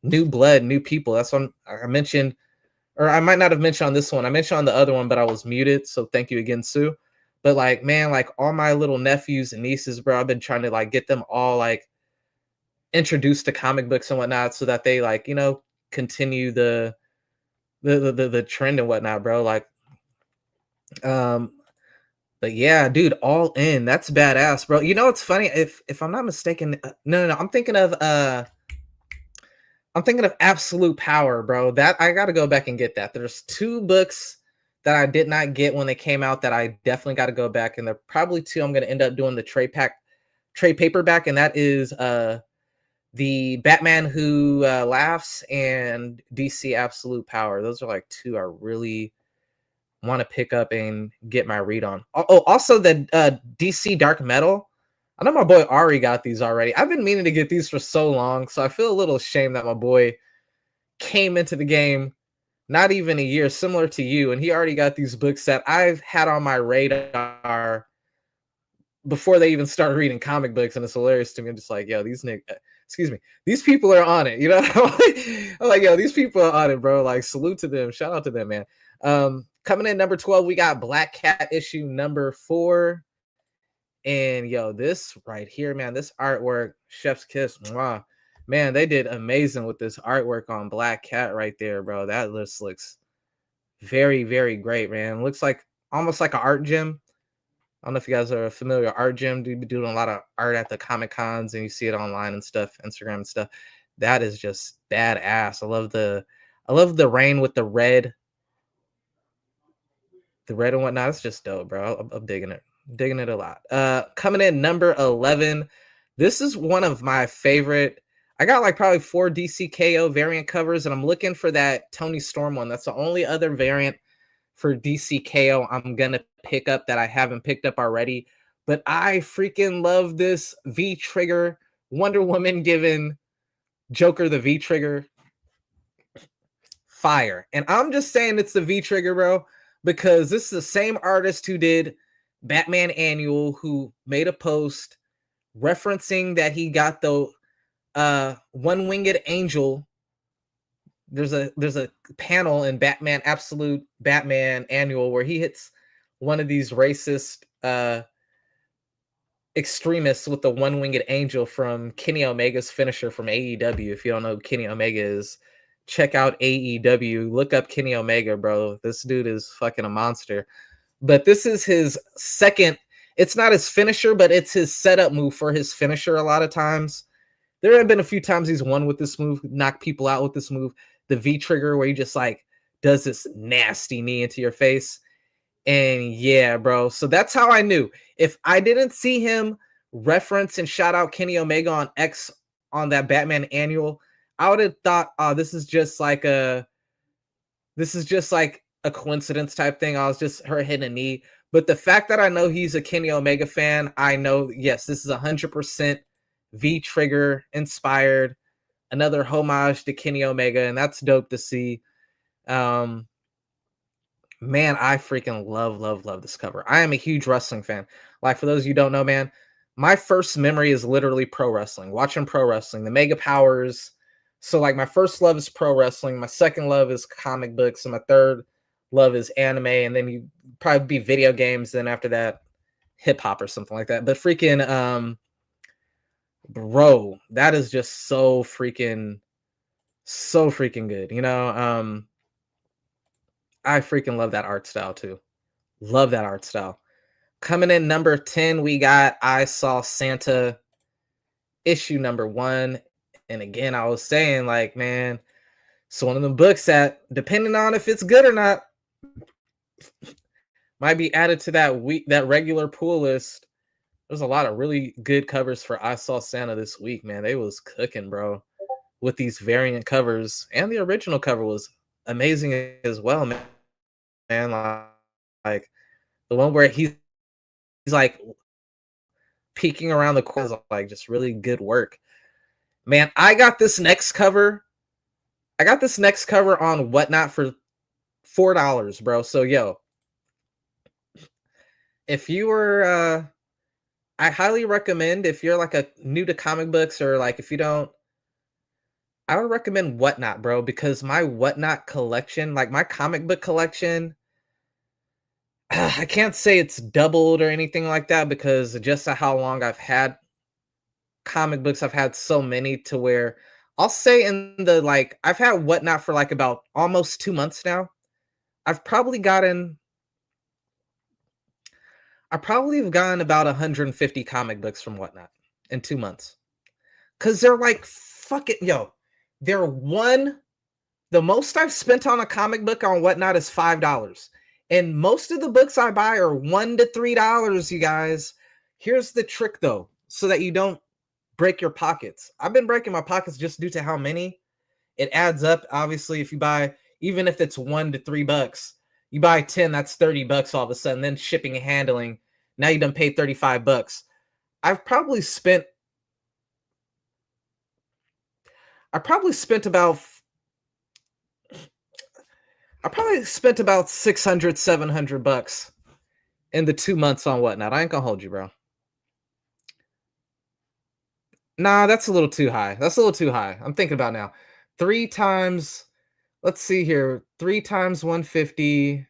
new blood, new people. That's what I mentioned, or I might not have mentioned on this one. I mentioned on the other one, but I was muted. So thank you again, Sue. But like, man, like all my little nephews and nieces, bro, I've been trying to like get them all like introduced to comic books and whatnot so that they like, you know, continue the trend and whatnot, bro. Like, but yeah, dude, all in. That's badass, bro. You know, it's funny if I'm not mistaken. No, I'm thinking of Absolute Power, bro. That I got to go back and get that. There's 2 books that I did not get when they came out that I definitely got to go back, and they're probably 2 I'm going to end up doing the trade paperback, and that is the Batman Who Laughs and DC Absolute Power. Those are like 2 I really want to pick up and get my read on. Oh, also the DC Dark Metal. I know my boy Ari got these already. I've been meaning to get these for so long, so I feel a little ashamed that my boy came into the game not even a year, similar to you, and he already got these books that I've had on my radar before they even started reading comic books, and it's hilarious to me. I'm just like, yo, these people are on it, you know? I'm like, yo, these people are on it, bro. Like, salute to them. Shout out to them, man. Coming in number 12, we got Black Cat issue number 4. And yo, this right here, man, this artwork, Chef's Kiss, mwah. Man, they did amazing with this artwork on Black Cat right there, bro. That just looks very, very great, man. Looks like almost like an art gym. I don't know if you guys are familiar with Art Gym. Dude, be doing a lot of art at the Comic Cons, and you see it online and stuff, Instagram and stuff. That is just badass. I love the rain with the red and whatnot. It's just dope, bro. I'm digging it. Digging it a lot. Coming in number 11. This is one of my favorite. I got like probably 4 DCKO variant covers, and I'm looking for that Tony Storm one. That's the only other variant for DCKO I'm gonna pick up that I haven't picked up already. But I freaking love this V Trigger Wonder Woman giving Joker the V Trigger. Fire. And I'm just saying it's the V Trigger, bro, because this is the same artist who did Batman Annual, who made a post referencing that he got the one-winged angel. There's a panel in Batman Absolute Batman Annual where he hits one of these racist extremists with the one-winged angel from Kenny Omega's finisher from AEW. If you don't know who Kenny Omega is, check out AEW. Look up Kenny Omega, bro. This dude is fucking a monster. But this is his second. It's not his finisher, but it's his setup move for his finisher a lot of times. There have been a few times he's won with this move, knocked people out with this move. The V trigger, where he just like does this nasty knee into your face. And yeah, bro. So that's how I knew. If I didn't see him reference and shout out Kenny Omega on X on that Batman annual, I would have thought, oh, this is just like a coincidence type thing. I was just her hitting a knee. But the fact that I know he's a Kenny Omega fan, I know, yes, this is 100% V-Trigger inspired. Another homage to Kenny Omega, and that's dope to see. Man, I freaking love this cover. I am a huge wrestling fan. Like, for those of you who don't know, man, my first memory is literally pro wrestling, watching pro wrestling, the Mega Powers. So, like, my first love is pro wrestling. My second love is comic books. And my third love is anime. And then you probably be video games. Then after that, hip hop or something like that. But freaking, bro, that is just so freaking good. You know, I freaking love that art style too. Love that art style. Coming in number 10, we got I Saw Santa issue number 1. And again, I was saying, like, man, it's one of the books that, depending on if it's good or not, might be added to that regular pool list. There's a lot of really good covers for I Saw Santa this week, man. They was cooking, bro, with these variant covers. And the original cover was amazing as well, man. And like the one where he's like peeking around the corners, like, just really good work. Man, I got this next cover on Whatnot for $4, bro. So, yo, if you were, I highly recommend, if you're like a new to comic books, or like if you don't, I would recommend Whatnot, bro, because my Whatnot collection, like my comic book collection, I can't say it's doubled or anything like that, because just how long I've had comic books, I've had so many to where I'll say I've had Whatnot for like about almost 2 months now. I've probably have gotten about 150 comic books from Whatnot in 2 months. Cause they're like, fuck it, yo. The most I've spent on a comic book on Whatnot is $5. And most of the books I buy are $1 to $3, you guys. Here's the trick though, so that you don't break your pockets. I've been breaking my pockets just due to how many. It adds up. Obviously, if you buy, even if it's $1 to $3, you buy 10, that's $30 all of a sudden. Then shipping and handling, now you done paid $35. I've probably spent about $600-$700 in the 2 months on Whatnot. I ain't gonna hold you, bro. Nah, that's a little too high. I'm thinking about now. 3 times, let's see here. 3 times 150,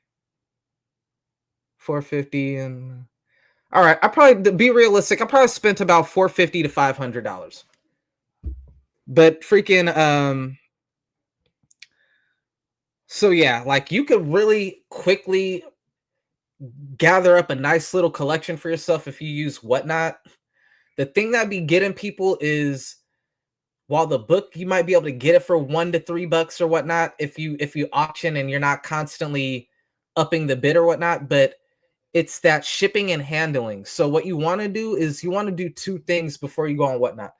450, and all right. To be realistic, I probably spent about $450 to $500. But freaking, so yeah, like you could really quickly gather up a nice little collection for yourself if you use Whatnot. The thing that be getting people is, while the book, you might be able to get it for $1 to $3 or whatnot if you auction and you're not constantly upping the bid or whatnot, but it's that shipping and handling. So what you want to do is you want to do 2 things before you go on Whatnot.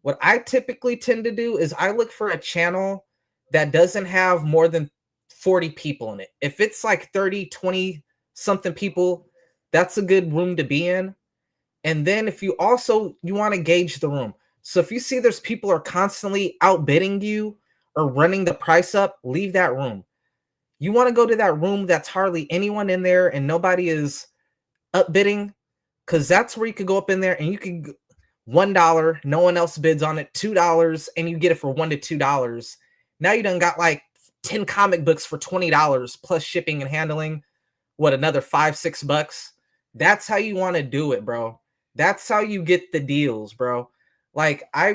What I typically tend to do is I look for a channel that doesn't have more than 40 people in it. If it's like 30, 20 something people, that's a good room to be in. And then if you want to gauge the room. So if you see there's people are constantly outbidding you or running the price up, leave that room. You want to go to that room that's hardly anyone in there and nobody is upbidding, because that's where you could go up in there and you could $1, no one else bids on it, $2, and you get it for $1 to $2. Now you done got like 10 comic books for $20 plus shipping and handling. What, another $5-$6? That's how you want to do it, bro. That's how you get the deals, bro. Like I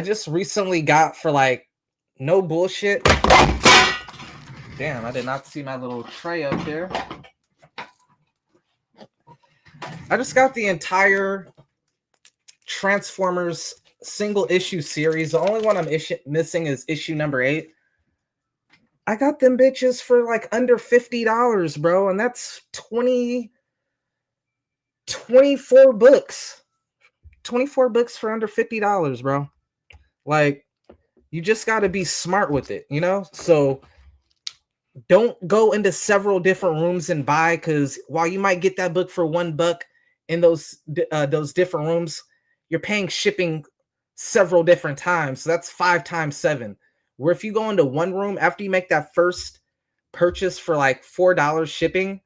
just recently got, for like no bullshit. Damn, I did not see my little tray up there. I just got the entire Transformers single issue series. The only one I'm missing is issue number 8. I got them bitches for like under $50, bro, and that's 24 books. 24 books for under $50, bro. Like, you just got to be smart with it, you know? So don't go into several different rooms and buy, because while you might get that book for $1 in those different rooms, you're paying shipping several different times. So that's 5 times 7. Where if you go into one room after you make that first purchase for like $4 shipping,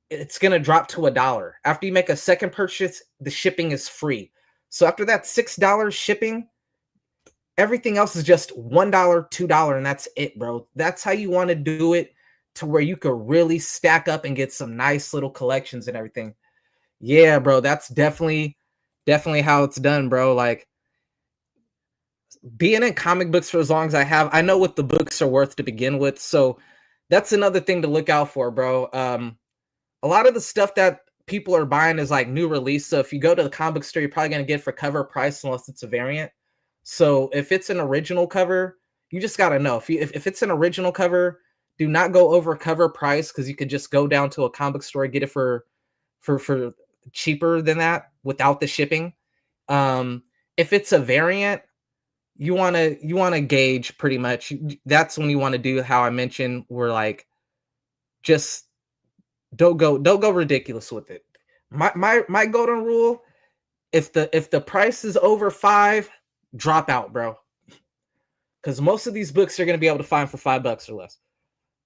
it's gonna drop to $1. After you make a second purchase, the shipping is free. So after that $6 shipping, everything else is just $1, $2, and that's it, bro. That's how you want to do it, to where you could really stack up and get some nice little collections and everything. Yeah, bro, that's definitely how it's done, bro. Like, being in comic books for as long as I have, I know what the books are worth to begin with. So that's another thing to look out for, bro. A lot of the stuff that people are buying is like new release. So if you go to the comic book store, you're probably gonna get it for cover price unless it's a variant. So if it's an original cover, you just gotta know, if it's an original cover, do not go over cover price, because you could just go down to a comic book store and get it for cheaper than that without the shipping. If it's a variant, you wanna gauge pretty much. That's when you want to do how I mentioned, where like, just don't go ridiculous with it. My golden rule: if the price is over 5, drop out, bro. Because most of these books you're gonna be able to find for $5 or less,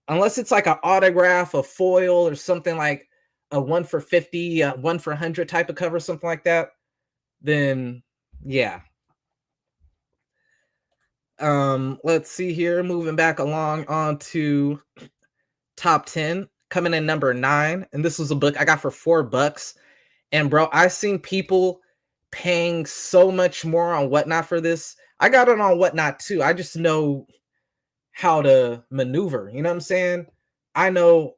unless it's like an autograph, a foil, or something like a 1 for 50, 1 for 100 type of cover, something like that. Then yeah. Let's see here. Moving back along on to top 10, coming in number 9, and this was a book I got for $4. And bro, I've seen people paying so much more on Whatnot for this. I got it on Whatnot too. I just know how to maneuver. You know what I'm saying? I know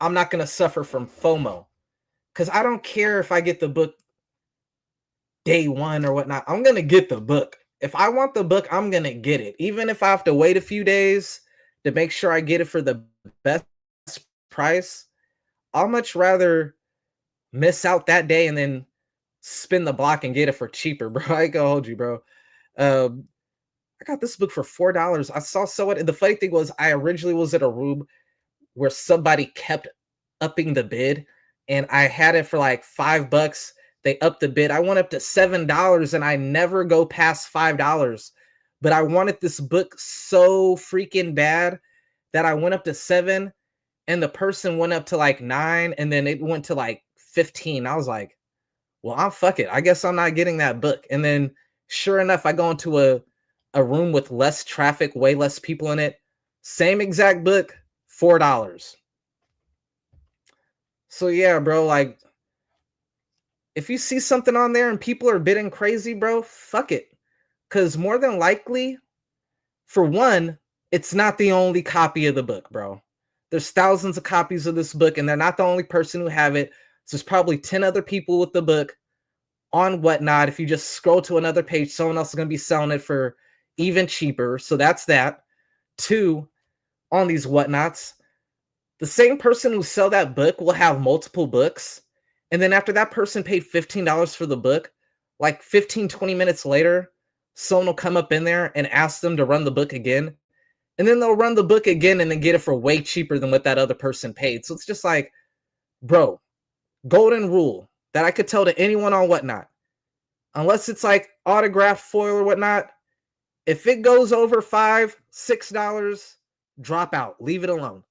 I'm not going to suffer from FOMO, because I don't care if I get the book day one or whatnot. I'm going to get the book. If I want the book, I'm going to get it. Even if I have to wait a few days to make sure I get it for the best price, I'll much rather miss out that day and then spin the block and get it for cheaper, bro. I ain't gonna hold you, bro. I got this book for $4. I saw someone, and the funny thing was, I originally was at a room where somebody kept upping the bid, and I had it for like $5. They upped the bid. I went up to $7, and I never go past $5. But I wanted this book so freaking bad that I went up to 7, and the person went up to like 9, and then it went to like 15. I was like, well, I'm fuck it. I guess I'm not getting that book. And then sure enough, I go into a room with less traffic, way less people in it. Same exact book, $4. So yeah, bro, like, if you see something on there and people are bidding crazy, bro, fuck it. Because more than likely, for one, it's not the only copy of the book, bro. There's thousands of copies of this book, and they're not the only person who have it. So there's probably 10 other people with the book on Whatnot. If you just scroll to another page, someone else is going to be selling it for even cheaper. So that's that. 2, on these Whatnots, the same person who sell that book will have multiple books. And then after that person paid $15 for the book, like 15, 20 minutes later, someone will come up in there and ask them to run the book again. And then they'll run the book again and then get it for way cheaper than what that other person paid. So it's just like, bro, golden rule that I could tell to anyone on Whatnot, unless it's like autographed foil or whatnot, if it goes over $5, $6, drop out, leave it alone.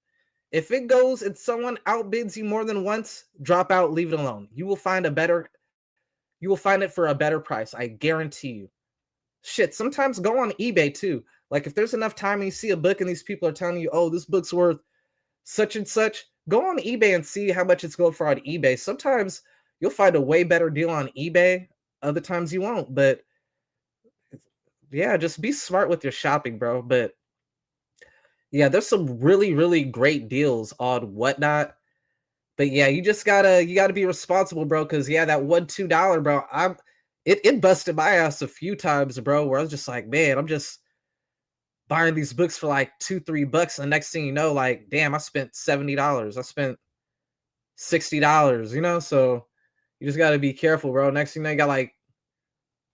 If it goes and someone outbids you more than once, drop out, leave it alone. You will find it for a better price. I guarantee you. Shit, sometimes go on eBay too. Like, if there's enough time and you see a book and these people are telling you, oh, this book's worth such and such, go on eBay and see how much it's going for on eBay. Sometimes you'll find a way better deal on eBay. Other times you won't. But yeah, just be smart with your shopping, bro. But yeah, there's some really, really great deals on Whatnot. But yeah, you gotta be responsible, bro. Because yeah, that $1-2, bro, it busted my ass a few times, bro. Where I was just like, man, I'm just buying these books for like $2-3, and the next thing you know, like, damn, I spent $70. I spent $60, you know? So you just got to be careful, bro. Next thing you know, you got like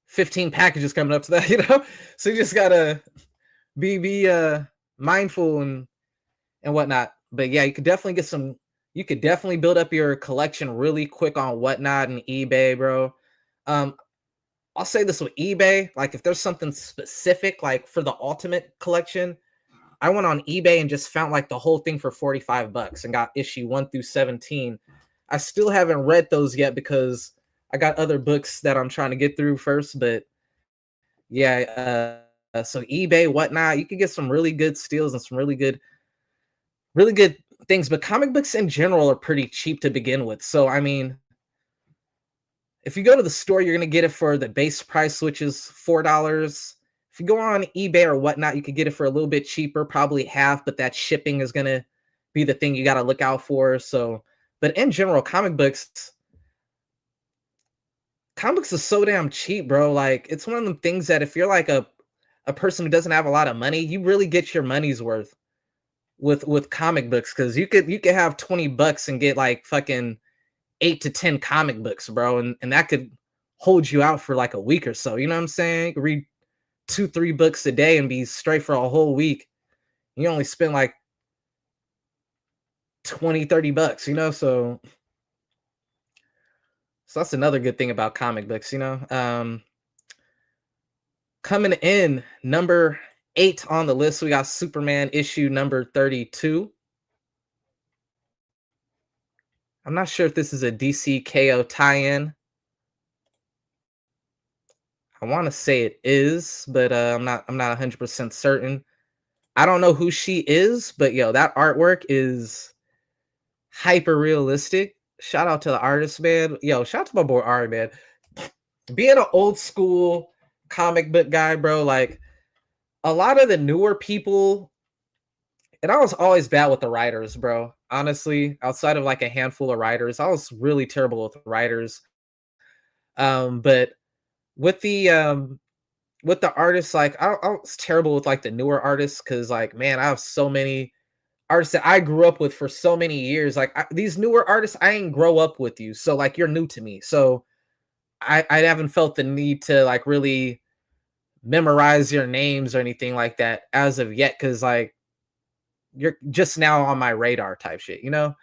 15 packages coming up to that, you know? So you just got to be mindful and whatnot. But yeah, you could definitely build up your collection really quick on Whatnot and eBay, bro. Um, I'll say this with eBay, like if there's something specific, like for the ultimate collection, I went on eBay and just found like the whole thing for $45 and got issue 1 through 17. I still haven't read those yet because I got other books that I'm trying to get through first. But yeah, so eBay, Whatnot, you can get some really good steals and some really good things. But comic books in general are pretty cheap to begin with. So I mean, if you go to the store, you're gonna get it for the base price, which is $4. If you go on eBay or Whatnot, you could get it for a little bit cheaper, probably half, but that shipping is gonna be the thing you gotta look out for. So, but in general, comic books is so damn cheap, bro. Like it's one of the things that if you're like a person who doesn't have a lot of money, you really get your money's worth with comic books because you could have $20 and get like fucking 8 to 10 comic books, bro, and that could hold you out for like a week or so. You know what I'm saying? You could read 2-3 books a day and be straight for a whole week. You only spend like 20-30 bucks, you know? So that's another good thing about comic books, you know. Coming in number 8 on the list, we got Superman issue number 32. I'm not sure if this is a DC KO tie-in. I want to say it is, but I'm not 100% certain. I don't know who she is, but yo, that artwork is hyper realistic. Shout out to the artist, man. Yo, shout out to my boy Ari, man. Being an old school comic book guy, bro, like a lot of the newer people, and I was always bad with the writers, bro. Honestly, outside of like a handful of writers, I was really terrible with writers. But with the artists, like I was terrible with like the newer artists because like man, I have so many artists that I grew up with for so many years. Like these newer artists, I ain't grow up with you, so like you're new to me. So I haven't felt the need to like really memorize your names or anything like that as of yet, because like you're just now on my radar type shit, you know.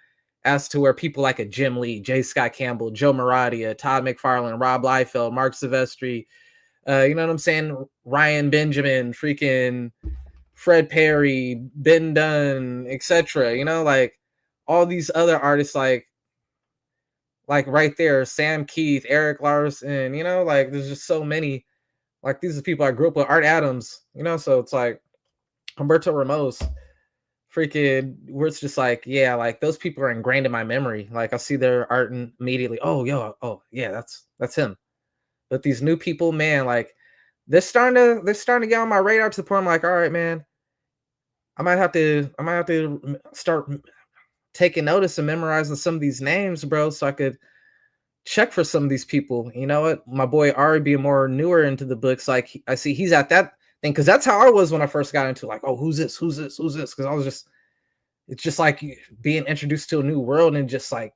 As to where people like a Jim Lee, J. Scott Campbell, Joe Maradia, Todd McFarlane, Rob Liefeld, Mark Silvestri, you know what I'm saying? Ryan Benjamin, freaking Fred Perry, Ben Dunn, etc. You know, like all these other artists, like right there, Sam Keith, Eric Larson. You know, like there's just so many. Like these are people I grew up with. Art Adams. You know, so it's like Humberto Ramos. Freaking, where it's just like, yeah, like those people are ingrained in my memory. Like I see their art and immediately, oh, yo, oh, yeah, that's him. But these new people, man, like they're starting to get on my radar to the point I'm like, all right, man, I might have to start taking notice and memorizing some of these names, bro, so I could check for some of these people. You know what? My boy Ari being more newer into the books, like I see he's at that thing because that's how I was when I first got into like, oh, who's this? Who's this? Who's this? Because I was just it's just like being introduced to a new world and just like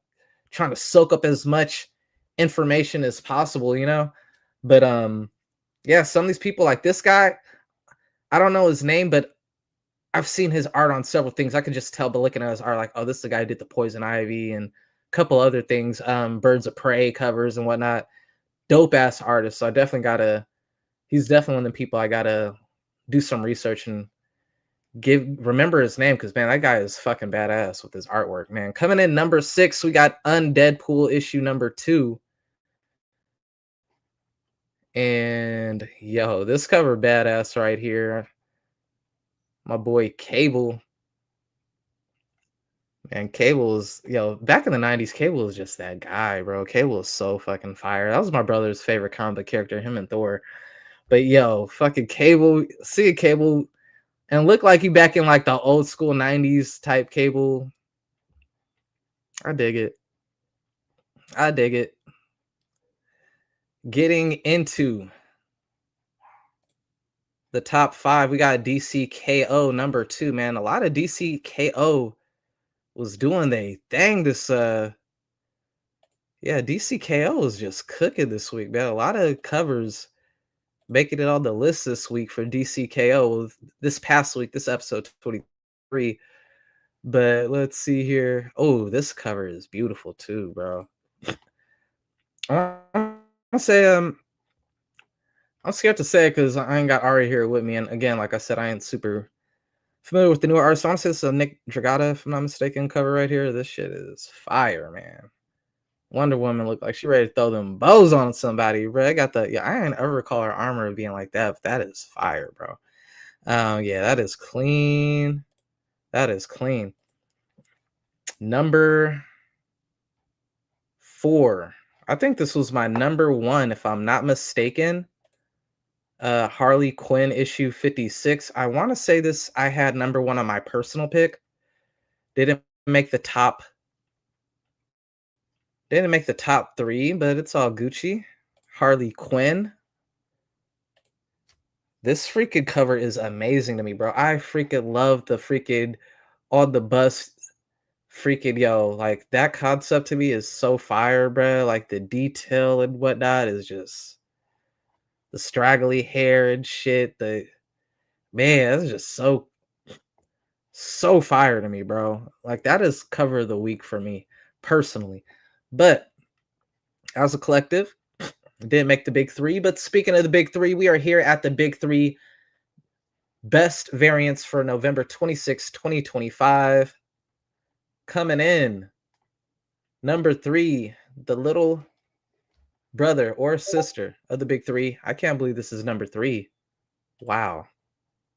trying to soak up as much information as possible, you know? But yeah, some of these people like this guy, I don't know his name, but I've seen his art on several things. I could just tell by looking at his art, like, oh, this is the guy who did the Poison Ivy and a couple other things, Birds of Prey covers and whatnot. Dope ass artist. So I definitely gotta. He's definitely one of the people I gotta do some research and remember his name because man, that guy is fucking badass with his artwork, man. Coming in number 6, we got Undeadpool issue number 2. And yo, this cover badass right here. My boy Cable. Man, Cable is, back in the 90s, Cable was just that guy, bro. Cable is so fucking fire. That was my brother's favorite comic book character, him and Thor. But yo, fucking Cable, see a Cable and look like he back in like the old school 90s type Cable. I dig it. I dig it. Getting into the top 5, we got DCKO number 2, man. A lot of DCKO was doing they thing this yeah, DCKO was just cooking this week, man. A lot of covers making it on the list this week for DCKO this past week, this episode 23. But let's see here. Oh, this cover is beautiful too, bro. I'll say I'm scared to say it because I ain't got Ari here with me. And again, like I said, I ain't super familiar with the newer artist. So I'm gonna say this is a Nick Dragata, if I'm not mistaken, cover right here. This shit is fire, man. Wonder Woman looked like she ready to throw them bows on somebody, bro. I got the I ain't ever recall her armor being like that, but that is fire, bro. Yeah, that is clean. That is clean. Number 4. I think this was my number 1, if I'm not mistaken. Harley Quinn issue 56. I want to say this I had number 1 on my personal pick. Didn't make the top 3, but it's all Gucci. Harley Quinn. This freaking cover is amazing to me, bro. I freaking love the freaking on the bus freaking like that concept to me is so fire, bro. Like the detail and whatnot is just the straggly hair and shit. The man, that's just so fire to me, bro. Like that is cover of the week for me personally. But as a collective, didn't make the big 3. But speaking of the big 3, we are here at the big 3 best variants for November 26, 2025. Coming in number 3, the little brother or sister of the big 3. I can't believe this is number 3. Wow.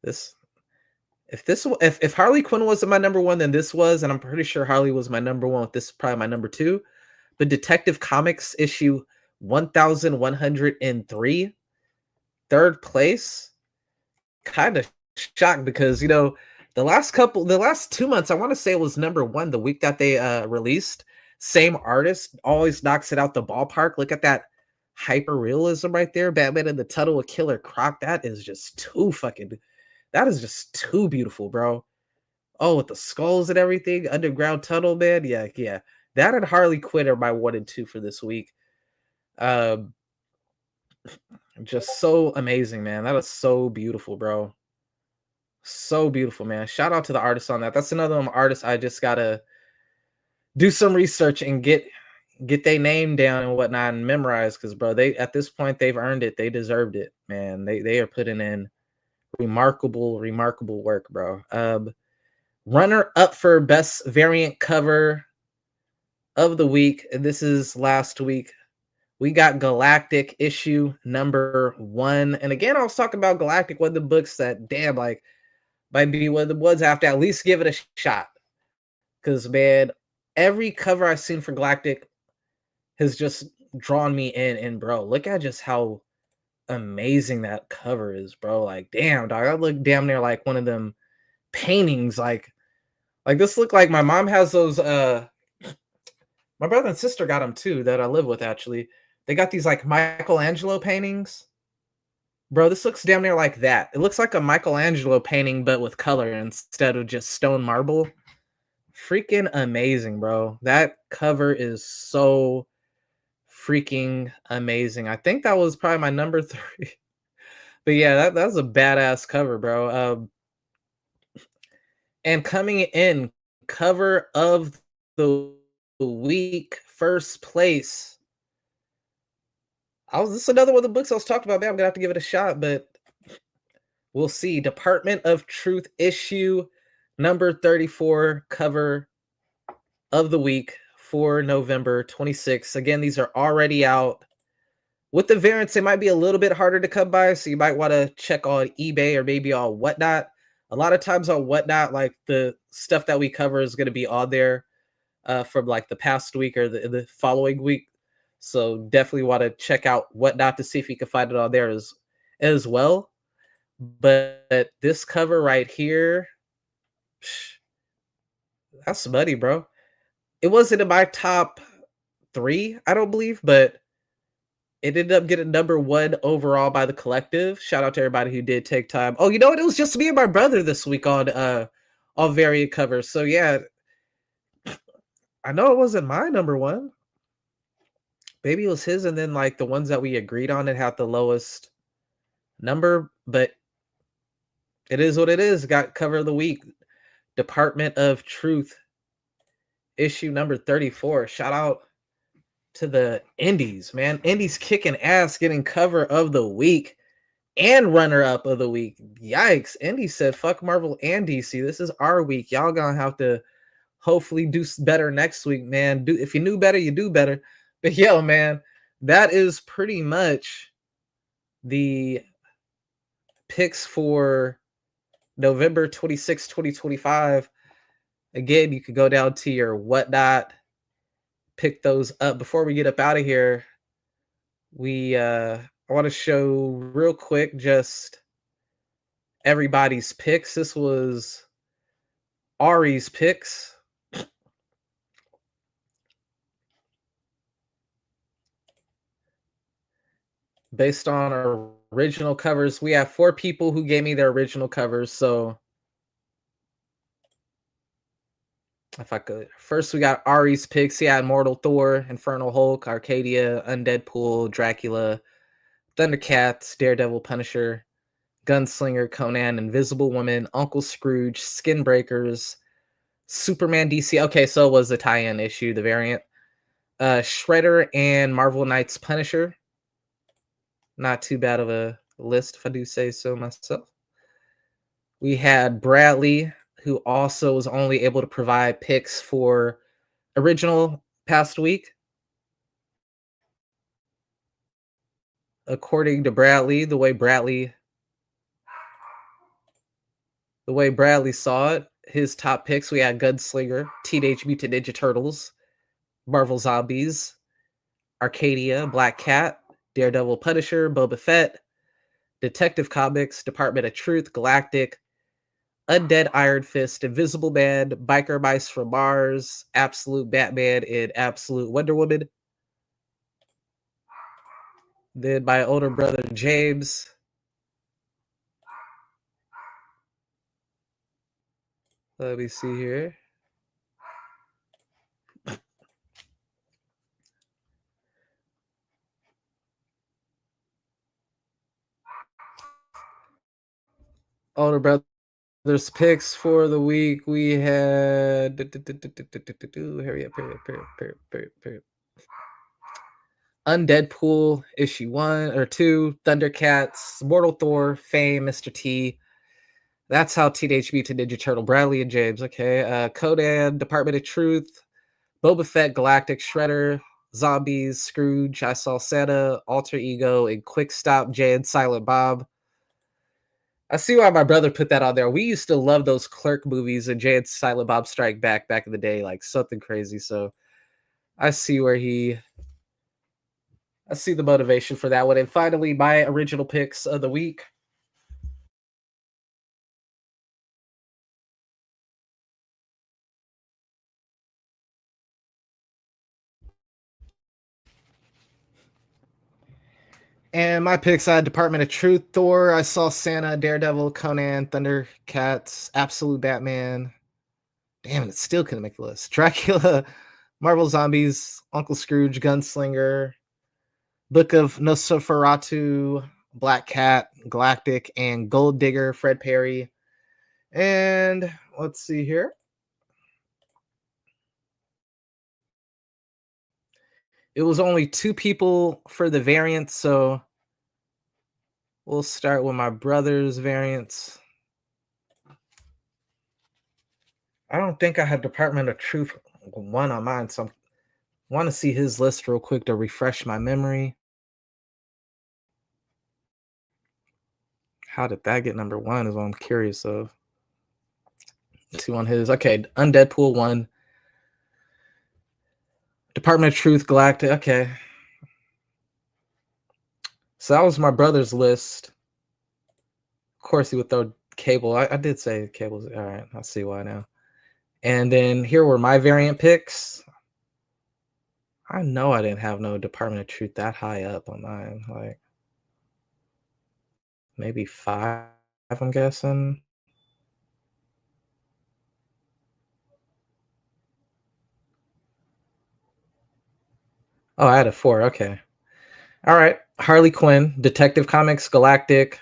If Harley Quinn wasn't my number 1, then this was, and I'm pretty sure Harley was my number 1. With this is probably my number 2. But Detective Comics issue 1103, third place. Kind of shocked because the last 2 months, I want to say it was number 1 the week that they released. Same artist always knocks it out the ballpark. Look at that hyper realism right there. Batman in the Tunnel with Killer Croc. That is just too beautiful, bro. Oh, with the skulls and everything, underground tunnel, man. Yeah. That and Harley Quinn are my 1 and 2 for this week. Just so amazing, man. That is so beautiful, bro. So beautiful, man. Shout out to the artist on that. That's another artist I just gotta do some research and get their name down and whatnot and memorize, because bro, they at this point they've earned it. They deserved it, man. They are putting in remarkable work, bro. Runner up for best variant cover of the week. This is last week. We got Galactic issue number 1. And again, I was talking about Galactic, one of the books that might be one of the ones I have to at least give it a shot. Because man, every cover I've seen for Galactic has just drawn me in. And bro, look at just how amazing that cover is, bro. Like, damn, dog. I look damn near like one of them paintings. Like this look like my mom has those. My brother and sister got them too that I live with, actually. They got these like Michelangelo paintings. Bro, this looks damn near like that. It looks like a Michelangelo painting, but with color instead of just stone marble. Freaking amazing, bro. That cover is so freaking amazing. I think that was probably my number 3. But yeah, that's a badass cover, bro. And coming in, cover of the week, first place. This is another one of the books I was talking about. Man, I'm gonna have to give it a shot, but we'll see. Department of Truth issue number 34, cover of the week for November 26th. Again, these are already out. With the variants, it might be a little bit harder to come by, so you might want to check on eBay or maybe on Whatnot. A lot of times on Whatnot, like the stuff that we cover is going to be on there from like the past week or the following week. So definitely want to check out Whatnot to see if you can find it on there as well. But this cover right here, that's money, bro. It wasn't in my top 3, I don't believe, but It ended up getting #1 overall by the collective. Shout out to everybody who did take time. Oh, you know what? It was just me and my brother this week on variant covers. So yeah, I know it wasn't my #1. Maybe it was his, and then like the ones that we agreed on that had the lowest number, but it is what it is. Got cover of the week. Department of Truth, issue number 34. Shout out to the Indies, man. Indies kicking ass, getting cover of the week and runner up of the week. Yikes. Indy said, fuck Marvel and DC. This is our week. Y'all gonna have to hopefully do better next week, man. If you knew better, you do better. But yo, man, that is pretty much the picks for November 26, 2025. Again, you could go down to your whatnot, pick those up. Before we get up out of here, I want to show real quick just everybody's picks. This was Ari's picks. Based on our original covers, we have 4 people who gave me their original covers. So if I could, first we got Ari's picks. He had Mortal Thor, Infernal Hulk, Arcadia, Undeadpool, Dracula, Thundercats, Daredevil, Punisher, Gunslinger, Conan, Invisible Woman, Uncle Scrooge, Skin Breakers, Superman DC. Okay, so it was a tie-in issue, the variant. Shredder and Marvel Knights Punisher. Not too bad of a list, if I do say so myself. We had Bradley, who also was only able to provide picks for original past week. According to Bradley, the way Bradley saw it, his top picks, we had Gunslinger, Teenage Mutant Ninja Turtles, Marvel Zombies, Arcadia, Black Cat, Daredevil, Punisher, Boba Fett, Detective Comics, Department of Truth, Galactic, Undead Iron Fist, Invisible Man, Biker Mice from Mars, Absolute Batman, and Absolute Wonder Woman. Then my older brother James. Let me see here. Older brother's picks for the week. We had hurry up. Undeadpool issue 1 or 2, Thundercats, Mortal Thor, Fame, Mr. T. That's how Teenage Mutant Ninja Turtle, Bradley and James. Okay. Conan, Department of Truth, Boba Fett, Galactic, Shredder, Zombies, Scrooge, I Saw Santa, Alter Ego, and Quick Stop, Jay and Silent Bob. I see why my brother put that on there. We used to love those Clerk movies and Jay and Silent Bob Strike Back in the day, like something crazy. So I see the motivation for that one. And finally, my original picks of the week. And my picks, I had Department of Truth, Thor, I Saw Santa, Daredevil, Conan, Thundercats, Absolute Batman. Damn, it still couldn't make the list. Dracula, Marvel Zombies, Uncle Scrooge, Gunslinger, Book of Nosferatu, Black Cat, Galactic, and Gold Digger, Fred Perry. And let's see here. It was only 2 people for the variants, so we'll start with my brother's variants. I don't think I had Department of Truth 1 on mine, so I want to see his list real quick to refresh my memory. How did that get #1 is what I'm curious of. 2 on his. Okay, Undeadpool 1. Department of Truth, Galactic. Okay. So that was my brother's list. Of course, he would throw Cable. I did say Cable's. All right, I see why now. And then here were my variant picks. I know I didn't have no Department of Truth that high up on mine. Like maybe 5, I'm guessing. Oh, I had a 4. Okay. All right. Harley Quinn, Detective Comics, Galactic,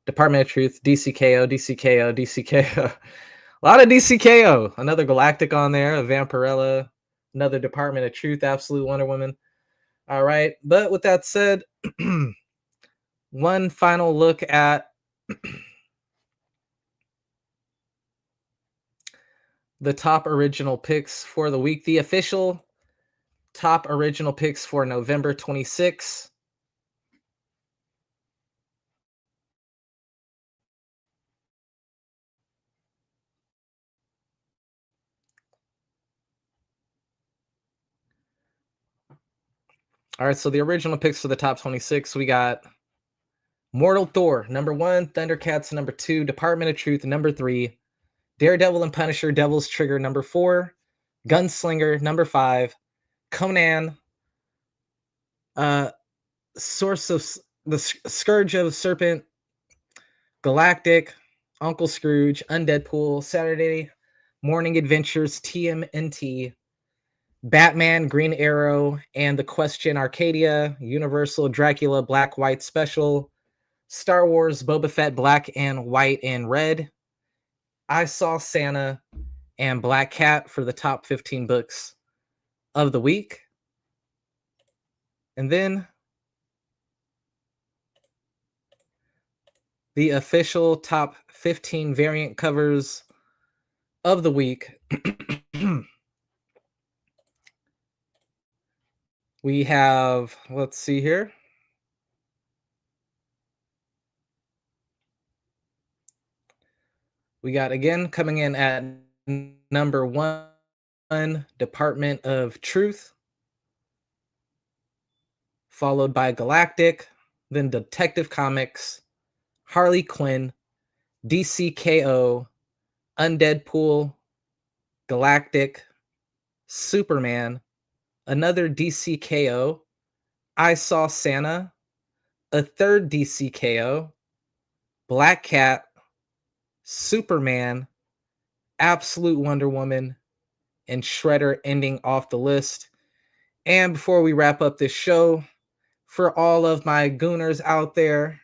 Department of Truth, DCKO, DCKO, DCKO. A lot of DCKO. Another Galactic on there, a Vampirella, another Department of Truth, Absolute Wonder Woman. All right. But with that said, one final look at the top original picks for the week. The official top original picks for November 26th. All right, so the original picks for the top 26, we got Mortal Thor, number 1, Thundercats, number 2, Department of Truth, number 3, Daredevil and Punisher, Devil's Trigger, number 4, Gunslinger, number 5, Conan, Source of the Scourge of Serpent, Galactic, Uncle Scrooge, Undeadpool, Saturday Morning Adventures, TMNT, Batman, Green Arrow, and The Question Arcadia, Universal, Dracula, Black, White Special, Star Wars, Boba Fett, Black and White and Red, I Saw Santa, and Black Cat for the top 15 books of the week. And then the official top 15 variant covers of the week. We have, let's see here. We got, again, coming in at number 1, Department of Truth, followed by Galactic, then Detective Comics, Harley Quinn, DCKO, Undeadpool, Galactic, Superman, another DCKO, I Saw Santa, a third DCKO, Black Cat, Superman, Absolute Wonder Woman, and Shredder ending off the list. And before we wrap up this show, for all of my gooners out there,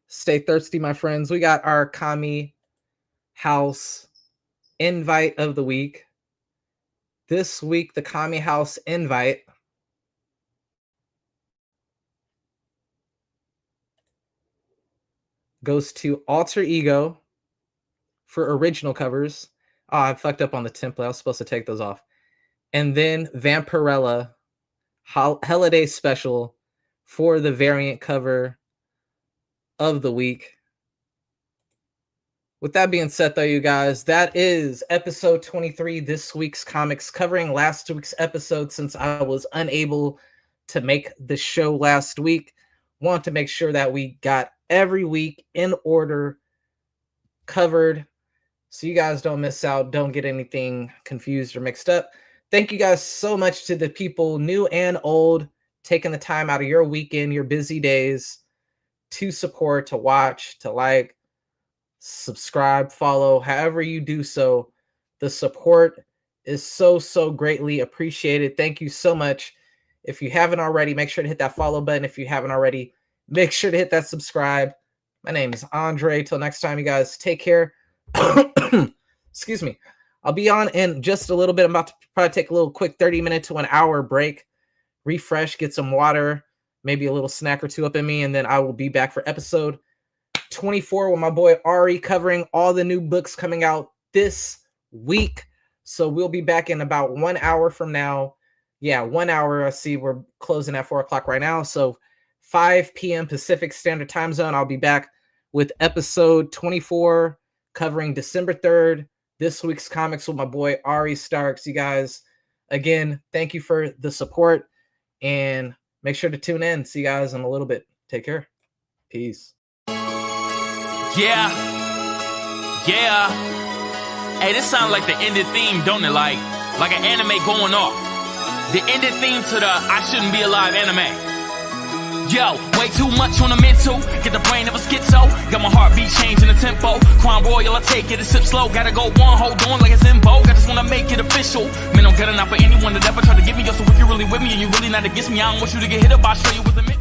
stay thirsty, my friends. We got our Kami House invite of the week. This week, the Kami House invite goes to Alter Ego for original covers. Oh, I fucked up on the template. I was supposed to take those off. And then Vampirella Holiday Special for the variant cover of the week. With that being said, though, you guys, that is episode 23, this week's comics, covering last week's episode since I was unable to make the show last week. Want to make sure that we got every week in order covered so you guys don't miss out, don't get anything confused or mixed up. Thank you guys so much to the people, new and old, taking the time out of your weekend, your busy days, to support, to watch, to like, subscribe, follow, however you do so. The support is so greatly appreciated. Thank you so much. If you haven't already, make sure to hit that follow button. If you haven't already, make sure to hit that subscribe. My name is Andre. Till next time, you guys, take care. Excuse me. I'll be on in just a little bit. I'm about to probably take a little quick 30-minute to an hour break, refresh, get some water, maybe a little snack or two up in me, and then I will be back for episode 24 with my boy Ari, covering all the new books coming out this week. So we'll be back in about 1 hour from now. Yeah, 1 hour. I see we're closing at 4 o'clock right now. So 5 p.m. Pacific Standard Time Zone, I'll be back with episode 24, covering December 3rd, this week's comics with my boy Ari Starks. You guys, again, thank you for the support, and make sure to tune in. See you guys in a little bit. Take care. Peace. Yeah. Hey, this sounds like the ended theme, don't it? Like an anime going off. The ending theme to the I Shouldn't Be Alive anime. Yo, way too much on the mental. Get the brain of a schizo. Got my heartbeat changing the tempo. Crown Royal, I take it a sip slow. Gotta go one, hold on like it's in vogue. I just wanna make it official. Man, don't get enough for anyone that ever tried to get me. Yo, so if you're really with me and you're really not against me, I don't want you to get hit up. I'll show you what's a